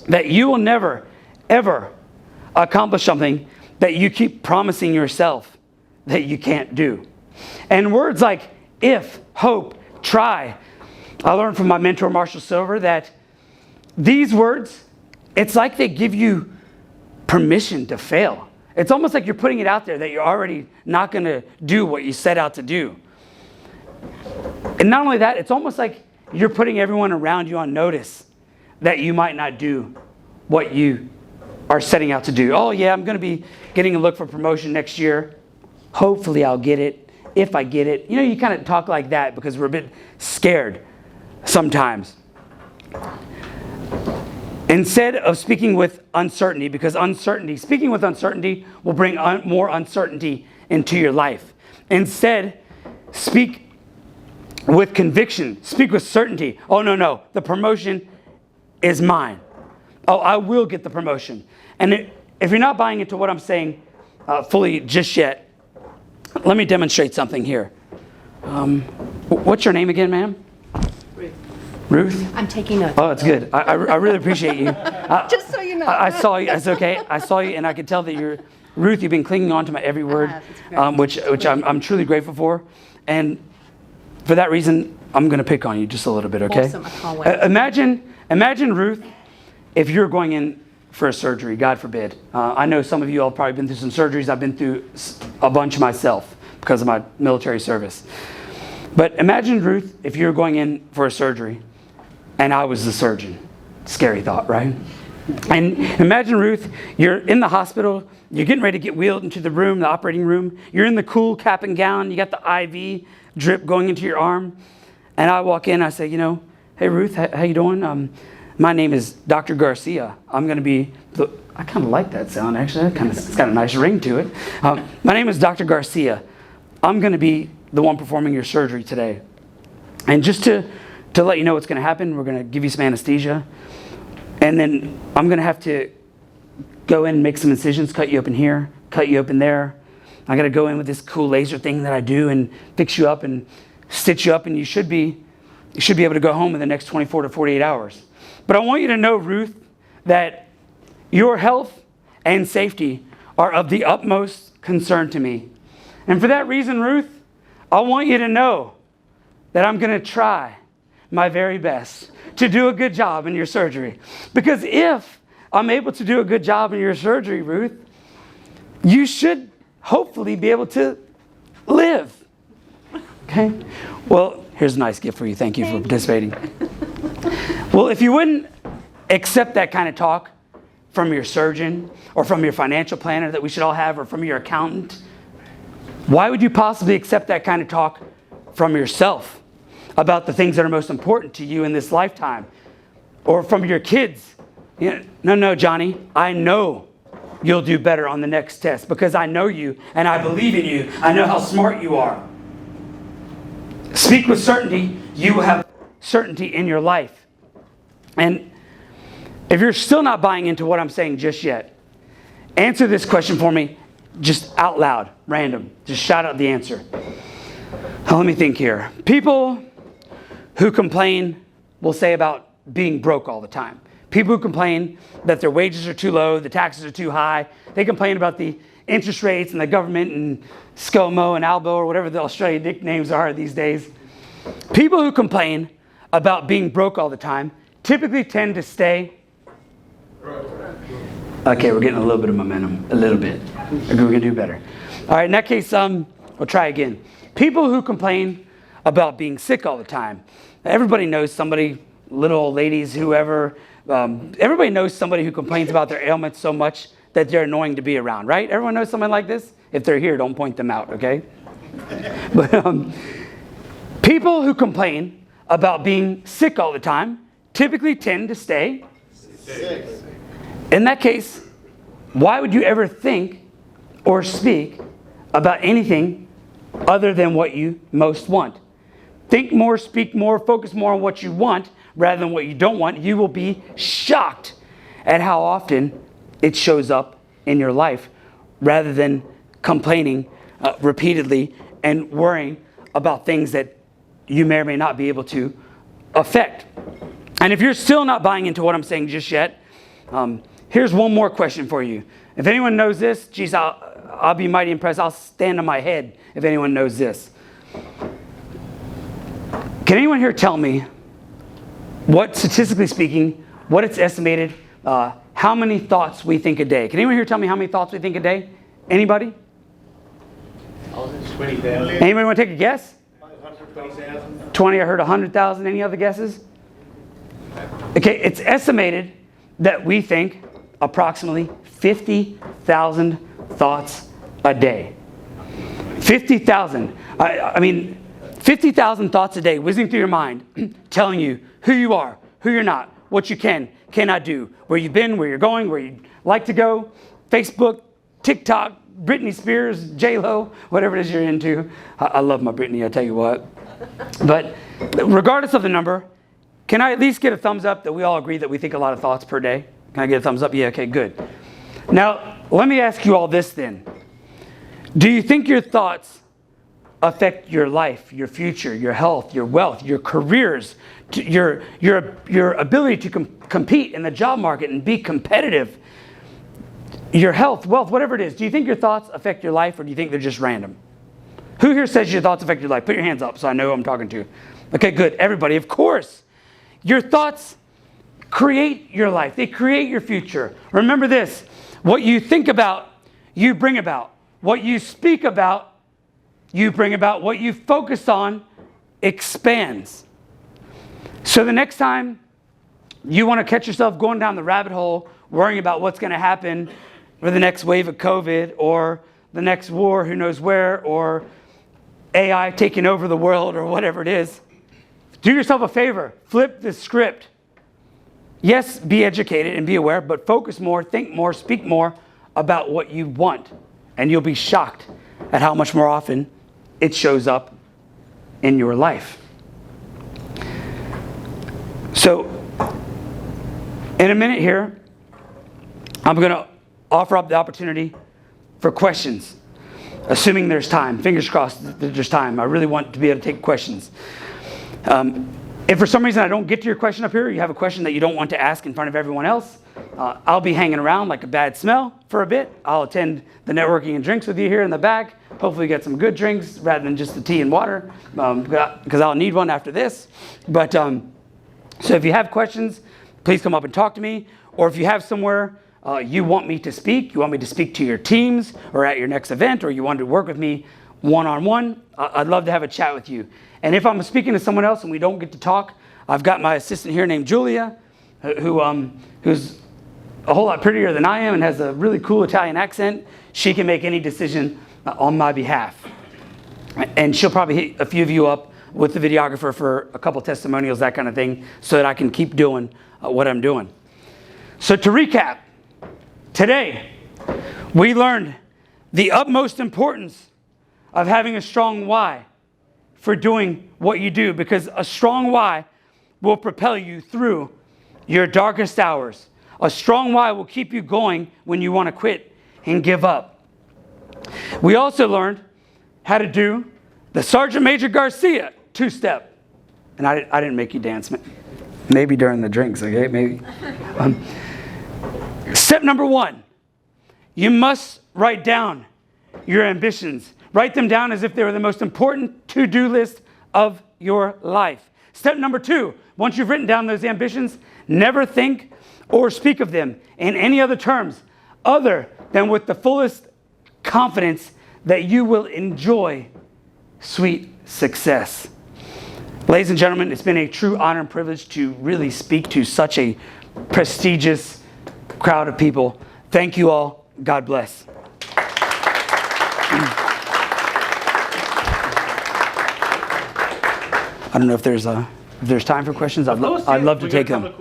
that you will never, ever accomplish something that you keep promising yourself that you can't do. And words like if, hope, try. I learned from my mentor, Marshall Silver, that these words, it's like they give you permission to fail. It's almost like you're putting it out there that you're already not going to do what you set out to do. And not only that, it's almost like you're putting everyone around you on notice that you might not do what you are setting out to do. Oh yeah, I'm going to be getting a look for promotion next year. Hopefully I'll get it, if I get it. You know, you kind of talk like that because we're a bit scared sometimes. Instead of speaking with uncertainty, because speaking with uncertainty will bring more uncertainty into your life. Instead, speak with conviction. Speak with certainty. Oh, no, the promotion is mine. Oh, I will get the promotion. And if you're not buying into what I'm saying fully just yet, let me demonstrate something here. What's your name again, ma'am? Ruth? I'm taking notes. Oh, it's good. I really appreciate you. Just so you know. I saw you. It's okay. I saw you, and I could tell that you're Ruth. You've been clinging on to my every word, which I'm truly grateful for. And for that reason, I'm going to pick on you just a little bit. Okay? Awesome. I can't wait. Imagine Ruth, if you're going in for a surgery. God forbid. I know some of you all have probably been through some surgeries. I've been through a bunch myself because of my military service. But imagine, Ruth, if you're going in for a surgery and I was the surgeon. Scary thought, right? And imagine, Ruth, you're in the hospital, you're getting ready to get wheeled into the room, the operating room. You're in the cool cap and gown, you got the IV drip going into your arm. And I walk in, I say, hey, Ruth, how you doing? My name is Dr. Garcia. I'm going to be, I kind of like that sound, actually. It's got a nice ring to it. My name is Dr. Garcia. I'm going to be the one performing your surgery today. And just to let you know what's going to happen, we're going to give you some anesthesia. And then I'm going to have to go in and make some incisions, cut you open here, cut you open there. I got to go in with this cool laser thing that I do and fix you up and stitch you up, and you should be able to go home in the next 24 to 48 hours. But I want you to know, Ruth, that your health and safety are of the utmost concern to me. And for that reason, Ruth, I want you to know that I'm going to try my very best to do a good job in your surgery. Because if I'm able to do a good job in your surgery, Ruth, you should hopefully be able to live. Okay? Well, here's a nice gift for you. Thank you for participating. Well, if you wouldn't accept that kind of talk from your surgeon or from your financial planner that we should all have, or from your accountant, why would you possibly accept that kind of talk from yourself about the things that are most important to you in this lifetime? Or from your kids? No, Johnny, I know you'll do better on the next test because I know you and I believe in you. I know how smart you are. Speak with certainty. You will have certainty in your life. And if you're still not buying into what I'm saying just yet, answer this question for me just out loud, random. Just shout out the answer. Now, let me think here. People who complain will say about being broke all the time. People who complain that their wages are too low, the taxes are too high. They complain about the interest rates and the government and ScoMo and Albo or whatever the Australian nicknames are these days. People who complain about being broke all the time typically tend to stay. Okay, we're getting a little bit of momentum, a little bit. We're going to do better. All right, in that case, we'll try again. People who complain about being sick all the time. Everybody knows somebody, little old ladies, whoever. Everybody knows somebody who complains about their ailments so much that they're annoying to be around, right? Everyone knows someone like this? If they're here, don't point them out, okay? But people who complain about being sick all the time typically tend to stay sick. In that case, why would you ever think or speak about anything other than what you most want? Think more, speak more, focus more on what you want rather than what you don't want. You will be shocked at how often it shows up in your life rather than complaining repeatedly and worrying about things that you may or may not be able to affect. And if you're still not buying into what I'm saying just yet, here's one more question for you. If anyone knows this, geez, I'll be mighty impressed. I'll stand on my head if anyone knows this. Can anyone here tell me what, statistically speaking, what it's estimated, how many thoughts we think a day. Can anyone here tell me how many thoughts we think a day? Anybody? 20,000. Anybody want to take a guess? 20, I heard 100,000. Any other guesses? Okay, it's estimated that we think approximately 50,000 thoughts a day. 50,000. I mean, 50,000 thoughts a day whizzing through your mind, telling you who you are, who you're not, what you cannot do, where you've been, where you're going, where you'd like to go. Facebook, TikTok, Britney Spears, J-Lo, whatever it is you're into. I love my Britney, I tell you what. But regardless of the number, can I at least get a thumbs up that we all agree that we think a lot of thoughts per day? Can I get a thumbs up? Yeah, okay, good. Now, let me ask you all this then. Do you think your thoughts affect your life, your future, your health, your wealth, your careers, your ability to compete in the job market and be competitive? Your health, wealth, whatever it is. Do you think your thoughts affect your life, or do you think they're just random? Who here says your thoughts affect your life? Put your hands up so I know who I'm talking to. Okay, good. Everybody, of course. Your thoughts create your life. They create your future. Remember this. What you think about, you bring about. What you speak about, you bring about. What you focus on expands. So the next time you want to catch yourself going down the rabbit hole, worrying about what's going to happen for the next wave of COVID, or the next war, who knows where, or AI taking over the world, or whatever it is, do yourself a favor. Flip the script. Yes, be educated and be aware, but focus more, think more, speak more about what you want. And you'll be shocked at how much more often it shows up in your life. So, in a minute here, I'm going to offer up the opportunity for questions, assuming there's time. Fingers crossed that there's time. I really want to be able to take questions. If for some reason I don't get to your question up here, you have a question that you don't want to ask in front of everyone else, I'll be hanging around like a bad smell for a bit. I'll attend the networking and drinks with you here in the back. Hopefully get some good drinks rather than just the tea and water, because I'll need one after this. But so if you have questions, please come up and talk to me. Or if you have somewhere you want me to speak, you want me to speak to your teams or at your next event, or you want to work with me one-on-one, I'd love to have a chat with you. And if I'm speaking to someone else and we don't get to talk, I've got my assistant here named Julia, who's a whole lot prettier than I am and has a really cool Italian accent. She can make any decision on my behalf. And she'll probably hit a few of you up with the videographer for a couple testimonials, that kind of thing, so that I can keep doing what I'm doing. So to recap, today we learned the utmost importance of having a strong why for doing what you do, because a strong why will propel you through your darkest hours. A strong why will keep you going when you want to quit and give up. We also learned how to do the Sergeant Major Garcia two-step. And I didn't make you dance. Maybe during the drinks, okay? Maybe. Step number 1, you must write down your ambitions. Write them down as if they were the most important to-do list of your life. Step number 2, once you've written down those ambitions, never think or speak of them in any other terms other than with the fullest confidence that you will enjoy sweet success. Ladies and gentlemen, it's been a true honor and privilege to really speak to such a prestigious crowd of people. Thank you all. God bless. I don't know if there's time for questions. I'd love to take them.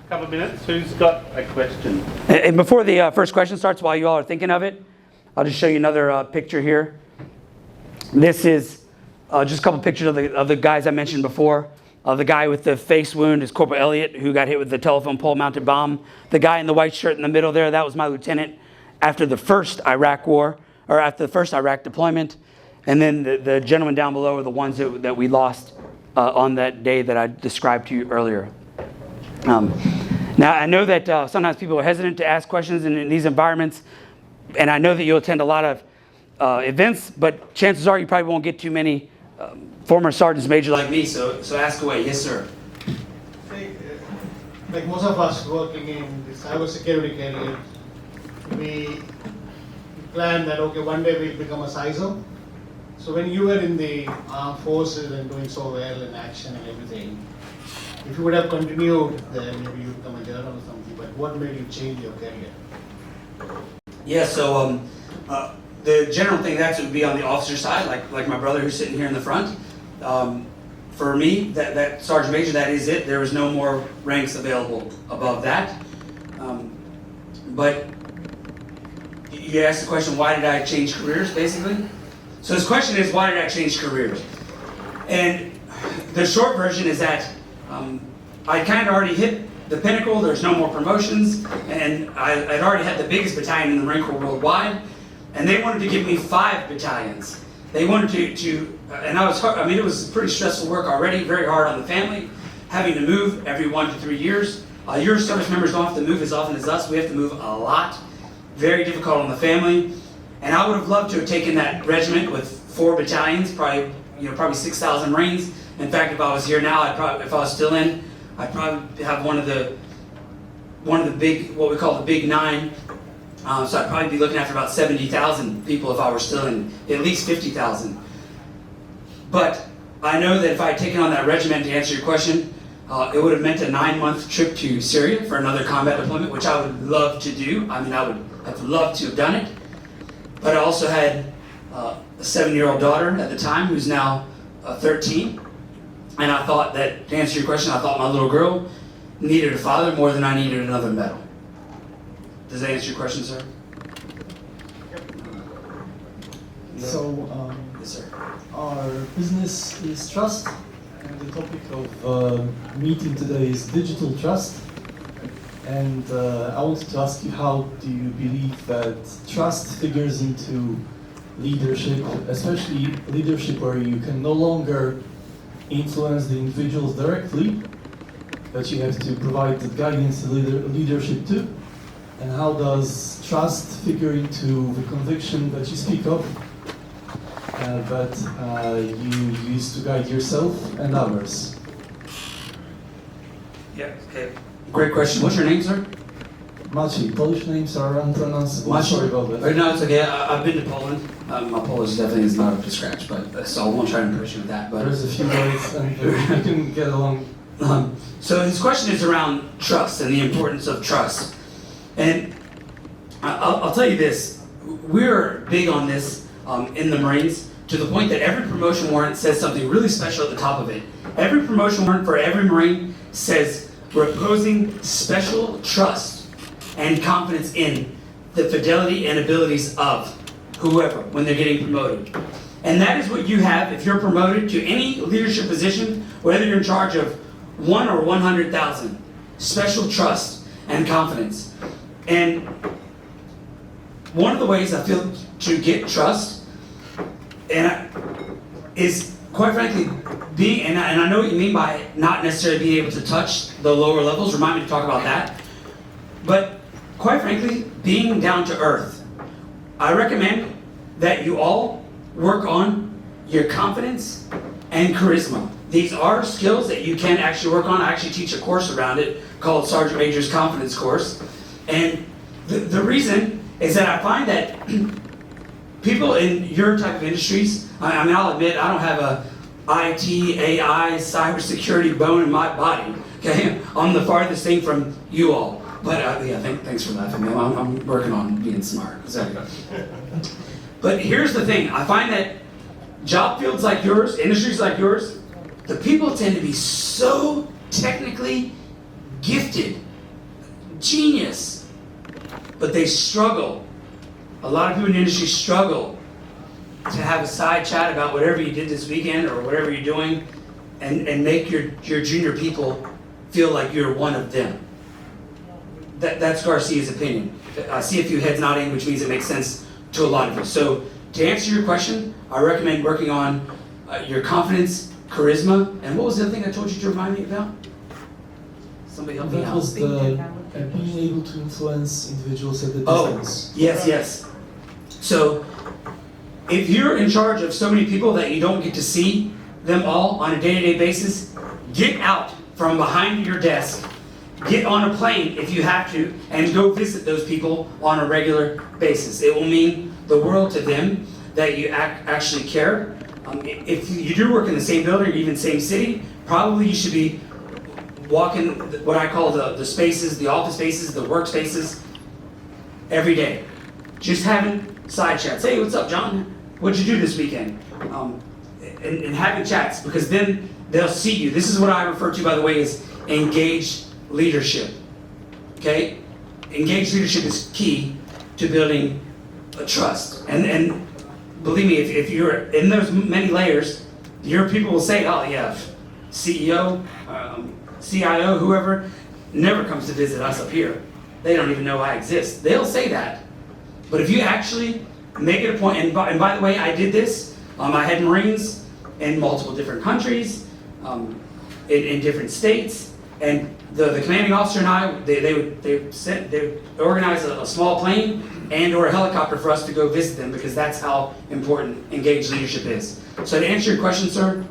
Couple of minutes. Who's got a question? And before the first question starts, while you all are thinking of it, I'll just show you another picture here. This is just a couple pictures of the guys I mentioned before. The guy with the face wound is Corporal Elliott, who got hit with the telephone pole mounted bomb. The guy in the white shirt in the middle there, that was my lieutenant after the first Iraq war, or after the first Iraq deployment. And then the gentlemen down below are the ones that we lost on that day that I described to you earlier. Now, I know that sometimes people are hesitant to ask questions in these environments, and I know that you'll attend a lot of events, but chances are you probably won't get too many former sergeants major like me, so ask away. Yes, sir. like most of us working in the cybersecurity career, we plan that, okay, one day we'll become a CISO. So when you were in the armed forces and doing so well in action and everything, if you would have continued, then maybe you'd become a general or something, but what made you change your career? Yeah, so the general thing that would be on the officer side, like my brother who's sitting here in the front. For me, that Sergeant Major, that is it. There was no more ranks available above that. But you asked the question, why did I change careers, basically? So his question is, why did I change careers? And the short version is that I kind of already hit the pinnacle. There's no more promotions, and I'd already had the biggest battalion in the Marine Corps worldwide, and they wanted to give me 5 battalions. They wanted to and it was pretty stressful work already, very hard on the family, having to move every 1 to 3 years. Your service members don't have to move as often as us. We have to move a lot. Very difficult on the family. And I would have loved to have taken that regiment with 4 battalions, probably 6,000 Marines. In fact, if I was here now, if I was still in, I'd probably have one of the big, what we call the Big 9. So I'd probably be looking after about 70,000 people if I were still in, at least 50,000. But I know that if I had taken on that regiment, to answer your question, it would have meant a 9-month trip to Syria for another combat deployment, which I would love to do. I mean, I would have loved to have done it. But I also had a 7-year-old daughter at the time who's now 13. And I thought that, to answer your question, I thought my little girl needed a father more than I needed another medal. Does that answer your question, sir? So, Yes, sir. our business is trust, and the topic of meeting today is digital trust. And I wanted to ask you, how do you believe that trust figures into leadership, especially leadership where you can no longer influence the individuals directly, but you have to provide the guidance and leadership too? And how does trust figure into the conviction that you speak of, that you use to guide yourself and others? Yeah, okay. Great question. What's your name, sir? Maciej. Polish names are unpronounceable. Maciej. Sorry about that. No, it's okay. I've been to Poland. My Polish definitely is not up to scratch, but so I won't try to impress you with that. But There's a few words and you can get along. So his question is around trust and the importance of trust. And I'll tell you this, we're big on this in the Marines, to the point that every promotion warrant says something really special at the top of it. Every promotion warrant for every Marine says reposing special trust and confidence in the fidelity and abilities of whoever when they're getting promoted. And that is what you have if you're promoted to any leadership position, whether you're in charge of 1 or 100,000. Special trust and confidence. And one of the ways I feel to get trust is, quite frankly, being, and I know what you mean by not necessarily being able to touch the lower levels. Remind me to talk about that. But quite frankly, being down to earth. I recommend that you all work on your confidence and charisma. These are skills that you can actually work on. I actually teach a course around it called Sergeant Major's Confidence Course. And the reason is that I find that people in your type of industries, I mean, I'll admit, I don't have a IT, AI, cybersecurity bone in my body, okay? I'm the farthest thing from you all. But yeah, thanks for laughing, man. I'm working on being smart. But here's the thing. I find that job fields like yours, industries like yours, the people tend to be so technically gifted, genius, but they struggle. A lot of people in the industry struggle to have a side chat about whatever you did this weekend or whatever you're doing and make your junior people feel like you're one of them. That's Garcia's opinion. I see a few heads nodding, which means it makes sense to a lot of you. So to answer your question, I recommend working on your confidence, charisma, and what was the other thing I told you to remind me about? Somebody help me That out. was the being able to influence individuals at the distance. Yes. So if you're in charge of so many people that you don't get to see them all on a day-to-day basis, get out from behind your desk get on a plane if you have to and go visit those people on a regular basis. It will mean the world to them that you actually care. If you do work in the same building or even same city, probably you should be walking what I call the spaces, the office spaces, the work spaces every day. Just having side chats. Hey, what's up, John? What'd you do this weekend? And having chats, because then they'll see you. This is what I refer to, by the way, as engaged leadership. Okay? Engaged leadership is key to building a trust. And believe me, if you're in those many layers, your people will say, oh yeah, CEO, CIO, whoever, never comes to visit us up here. They don't even know I exist. They'll say that. But if you actually make it a point, and by the way, I did this. I had Marines in multiple different countries, in different states, and the commanding officer and I, they would organize a small plane and or a helicopter for us to go visit them, because that's how important engaged leadership is. So to answer your question, sir,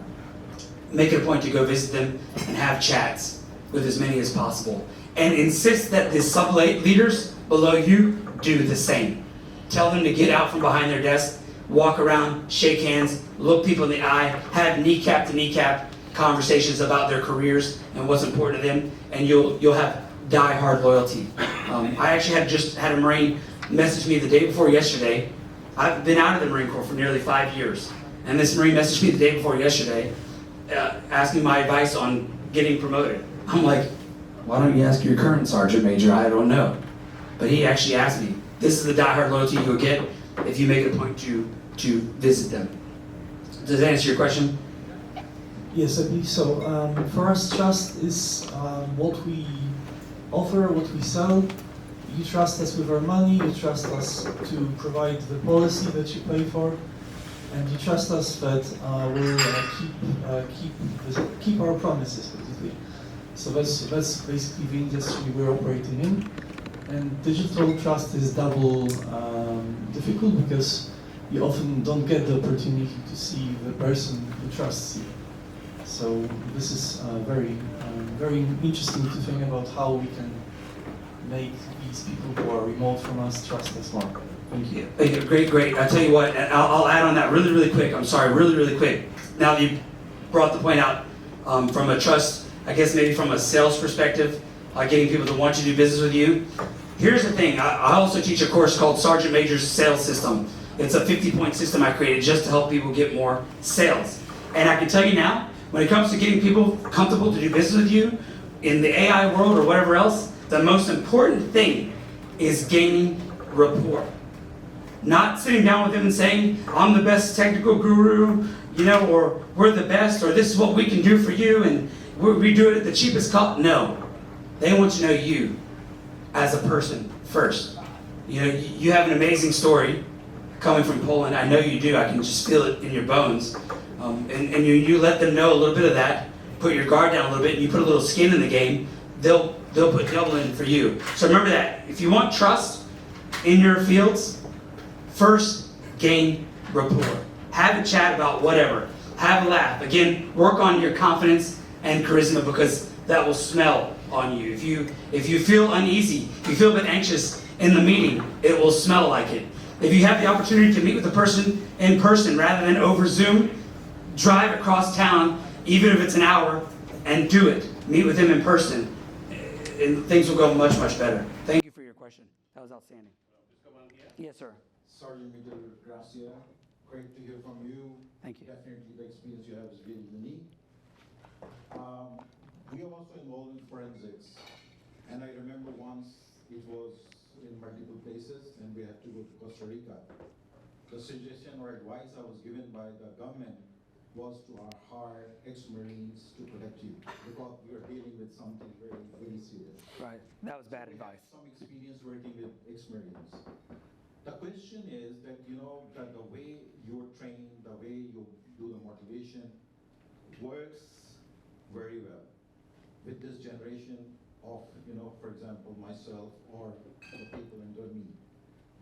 make it a point to go visit them and have chats with as many as possible. And insist that the sub-leaders below you do the same. Tell them to get out from behind their desk, walk around, shake hands, look people in the eye, have kneecap to kneecap conversations about their careers and what's important to them, and you'll have die-hard loyalty. I actually just had a Marine message me the day before yesterday. I've been out of the Marine Corps for nearly 5 years, and this Marine messaged me the day before yesterday, asking my advice on getting promoted. I'm like, why don't you ask your current sergeant major? I don't know. But he actually asked me. This is the die-hard loyalty you'll get if you make it a point to visit them. Does that answer your question? Yes, I believe so. For us, trust is what we offer, what we sell. You trust us with our money, you trust us to provide the policy that you pay for, and you trust us that we'll keep our promises, basically. So that's basically the industry we're operating in. And digital trust is double difficult, because you often don't get the opportunity to see the person who trusts you. So this is very interesting to think about how we can make these people who are remote from us trust us more. Thank you. Great. I'll tell you what, and I'll add on that really quick. I'm sorry, really quick. Now that you brought the point out, from a trust, I guess maybe from a sales perspective, getting people to want to do business with you. Here's the thing, I also teach a course called Sergeant Major's Sales System. It's a 50-point system I created just to help people get more sales. And I can tell you now, when it comes to getting people comfortable to do business with you, in the AI world or whatever else, the most important thing is gaining rapport. Not sitting down with them and saying, I'm the best technical guru, or we're the best, or this is what we can do for you, and we do it at the cheapest cost. No, they want to know you as a person first. You have an amazing story coming from Poland. I know you do. I can just feel it in your bones. And you let them know a little bit of that, put your guard down a little bit, and you put a little skin in the game, they'll put double in for you. So remember that. If you want trust in your fields, first gain rapport. Have a chat about whatever. Have a laugh. Again, work on your confidence and charisma, because that will smell on you. If you feel uneasy, if you feel a bit anxious in the meeting, it will smell like it. If you have the opportunity to meet with the person in person rather than over Zoom, drive across town, even if it's an hour, and do it. Meet with them in person, and things will go much better. Thank you for your question. That was outstanding. Yes, sir. Sergeant Minter Garcia, great to hear from you. Thank you. Definitely the experience you have is really unique. We are also involved in forensics, and I remember once it was in multiple places and we had to go to Costa Rica. The suggestion or advice I was given by the government was to hire ex-Marines to protect you, because we are dealing with something very serious. Right. That was bad advice. Some experience working with ex-Marines. The question is that, that the way you're trained, the way you do the motivation works very well with this generation of, for example, myself or the people under me.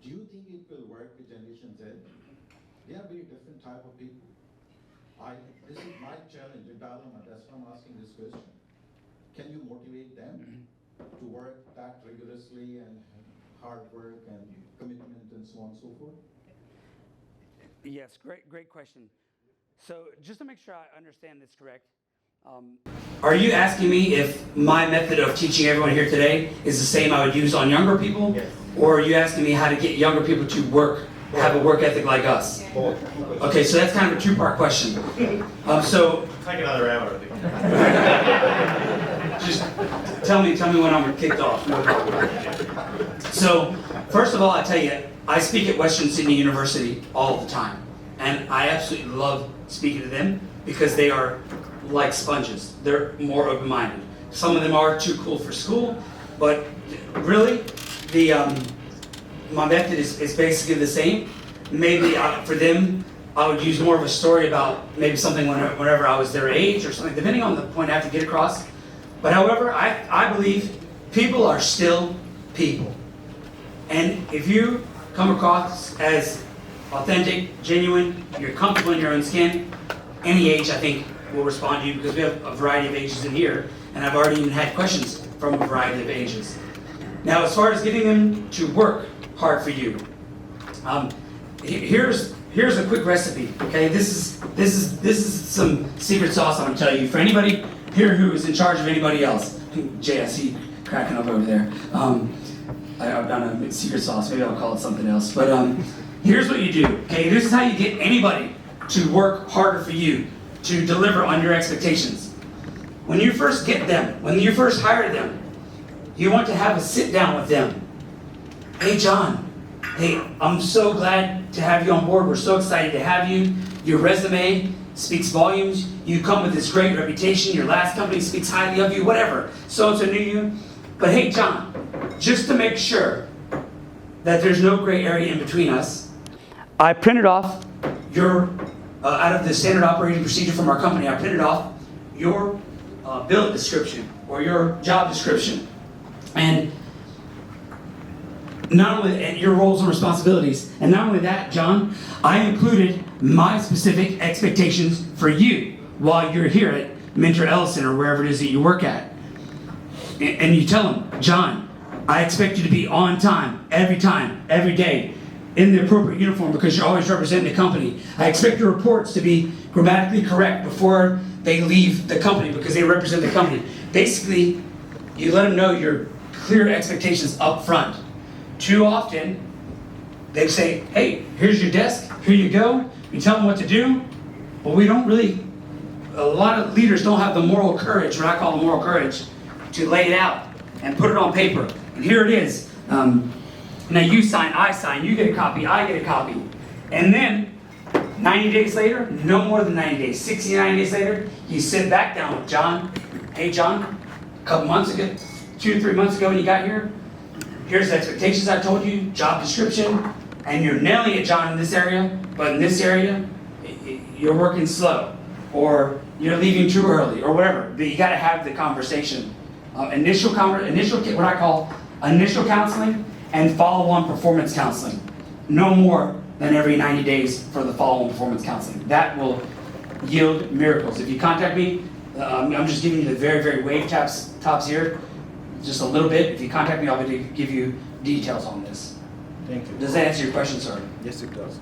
Do you think it will work with Generation Z? They are very different type of people. This is my challenge, a dilemma. That's why I'm asking this question. Can you motivate them? rigorously and hard work and commitment and so on and so forth? Yes, great question. So just to make sure I understand this correct, are you asking me if my method of teaching everyone here today is the same I would use on younger people? Yes. Or are you asking me how to get younger people to have a work ethic like us? Both. Okay, so that's kind of a two-part question. So Take another hour. just tell me when I'm kicked off. So first of all, I tell you, I speak at Western Sydney University all the time, and I absolutely love speaking to them because they are like sponges. They're more open-minded. Some of them are too cool for school, but really, my method is basically the same. Maybe for them, I would use more of a story about maybe something whenever I was their age or something, depending on the point I have to get across. But however, I believe people are still people. And if you come across as authentic, genuine, you're comfortable in your own skin, any age, I think, will respond to you because we have a variety of ages in here, and I've already even had questions from a variety of ages. Now, as far as getting them to work hard for you, here's a quick recipe. Okay, this is some secret sauce I'm gonna tell you for anybody here who is in charge of anybody else. Jay, I see you cracking up over there. I've done a secret sauce. Maybe I'll call it something else. But here's what you do. Okay, this is how you get anybody to work harder for you, to deliver on your expectations. When you first get them, when you first hire them, you want to have a sit down with them. Hey, John. Hey, I'm so glad to have you on board. We're so excited to have you. Your resume speaks volumes. You come with this great reputation. Your last company speaks highly of you, whatever. So-and-so knew you. But hey, John, just to make sure that there's no gray area in between us, I printed off your, out of the standard operating procedure from our company, I printed off your bill description or your job description. And not only and your roles and responsibilities, and not only that, John, I included my specific expectations for you while you're here at Minter Ellison or wherever it is that you work at. And you tell them, John, I expect you to be on time, every day, in the appropriate uniform because you're always representing the company. I expect your reports to be grammatically correct before they leave the company because they represent the company. Basically, you let them know your clear expectations up front. Too often, they say, hey, here's your desk, here you go. You tell them what to do, but we don't really, a lot of leaders don't have the moral courage, what I call the moral courage, to lay it out and put it on paper. And here it is. Now you sign, I sign, you get a copy, I get a copy. And then, 90 days later, no more than 90 days, 60, 90 days later, you sit back down with John. Hey, John, a couple months ago, 2 or 3 months ago when you got here, here's the expectations I told you, job description, and you're nailing it, John, in this area, but in this area, you're working slow, or you're leaving too early, or whatever. But you got to have the conversation. Initial what I call initial counseling and follow-on performance counseling. No more than every 90 days for the follow-on performance counseling. That will yield miracles. If you contact me, I'm just giving you the very, very wave tops here, just a little bit. If you contact me, I'll be able to give you details on this. Thank you. Does that answer your question, sir? Yes, it does.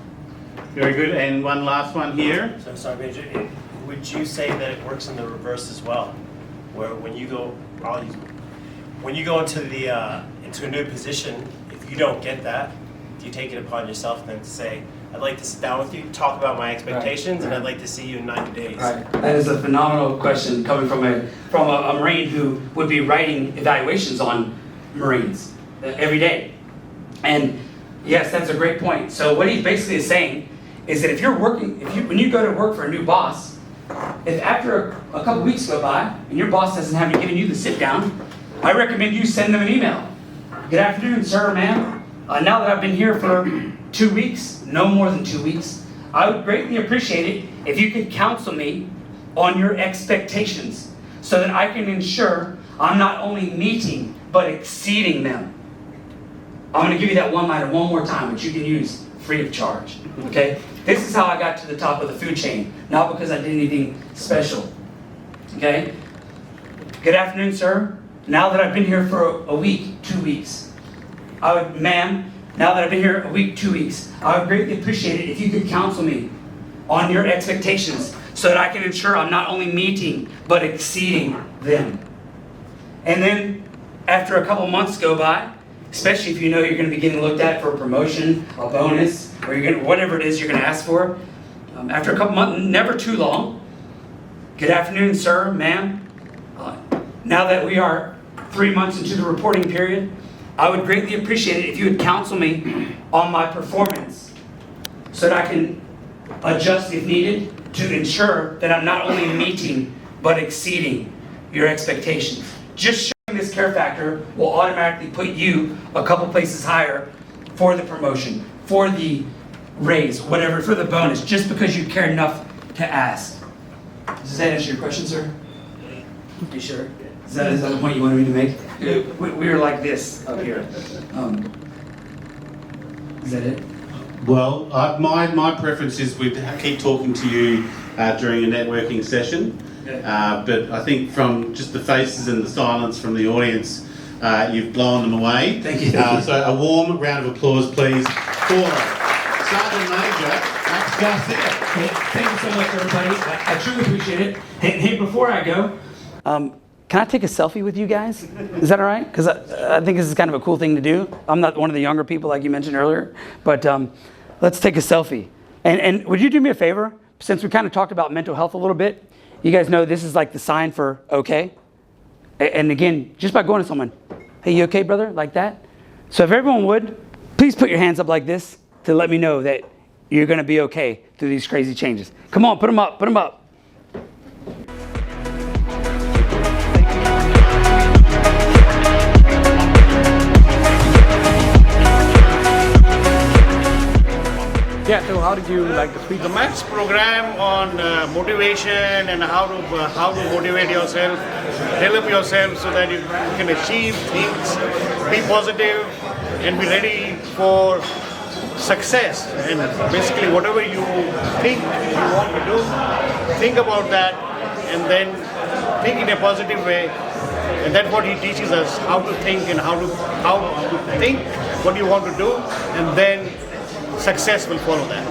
Very good. And one last one here. So I'm sorry, Major. Would you say that it works in the reverse as well, where when you go, into a new position, if you don't get that, do you take it upon yourself then to say, I'd like to sit down with you, talk about my expectations, and I'd like to see you in 90 days? Right. That is a phenomenal question coming from a Marine who would be writing evaluations on Marines every day. And yes, that's a great point. So what he basically is saying is that when you go to work for a new boss, if after a couple weeks go by and your boss hasn't given you the sit down, I recommend you send them an email. Good afternoon, sir, ma'am. Now that I've been here for 2 weeks, no more than 2 weeks, I would greatly appreciate it if you could counsel me on your expectations so that I can ensure I'm not only meeting, but exceeding them. I'm going to give you that one-liner one more time, which you can use free of charge. Okay? This is how I got to the top of the food chain, not because I did anything special. Okay? Good afternoon, sir. now that I've been here for a week, 2 weeks, ma'am, now that I've been here a week, 2 weeks, I would greatly appreciate it if you could counsel me on your expectations so that I can ensure I'm not only meeting, but exceeding them. And then after a couple months go by, especially if you know you're going to be getting looked at for a promotion, a bonus, or you're going to, whatever it is you're going to ask for, after a couple months, never too long, good afternoon, sir, ma'am. Now that we are 3 months into the reporting period, I would greatly appreciate it if you would counsel me on my performance so that I can adjust if needed to ensure that I'm not only meeting but exceeding your expectations. Just showing this care factor will automatically put you a couple places higher for the promotion, for the raise, whatever, for the bonus, just because you care enough to ask. Does that answer your question, sir? Are you sure? Is that the point you wanted me to make? We were like this up here. Is that it? Well, my preference is we keep talking to you during a networking session. But I think from just the faces and the silence from the audience, you've blown them away. Thank you. So a warm round of applause, please, for Sergeant Major Max Garcia. Thank you so much, everybody. I truly appreciate it. Hey, before I go, can I take a selfie with you guys? Is that all right? Because I think this is kind of a cool thing to do. I'm not one of the younger people like you mentioned earlier, but let's take a selfie. And would you do me a favor? Since we kind of talked about mental health a little bit, you guys know this is like the sign for okay. And again, just by going to someone, hey, you okay, brother? Like that. So if everyone would, please put your hands up like this to let me know that you're going to be okay through these crazy changes. Come on, put them up, put them up. Yeah, so how did you like the speech? The Max program on motivation and how to motivate yourself, develop yourself so that you can achieve things, be positive, and be ready for success. And basically, whatever you think you want to do, think about that, and then think in a positive way. And that's what he teaches us: how to think and how to think what you want to do, and then success will follow that.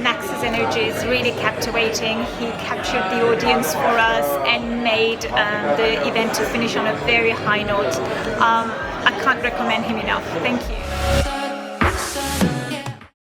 Max's energy is really captivating. He captured the audience for us and made the event to finish on a very high note. I can't recommend him enough. Thank you.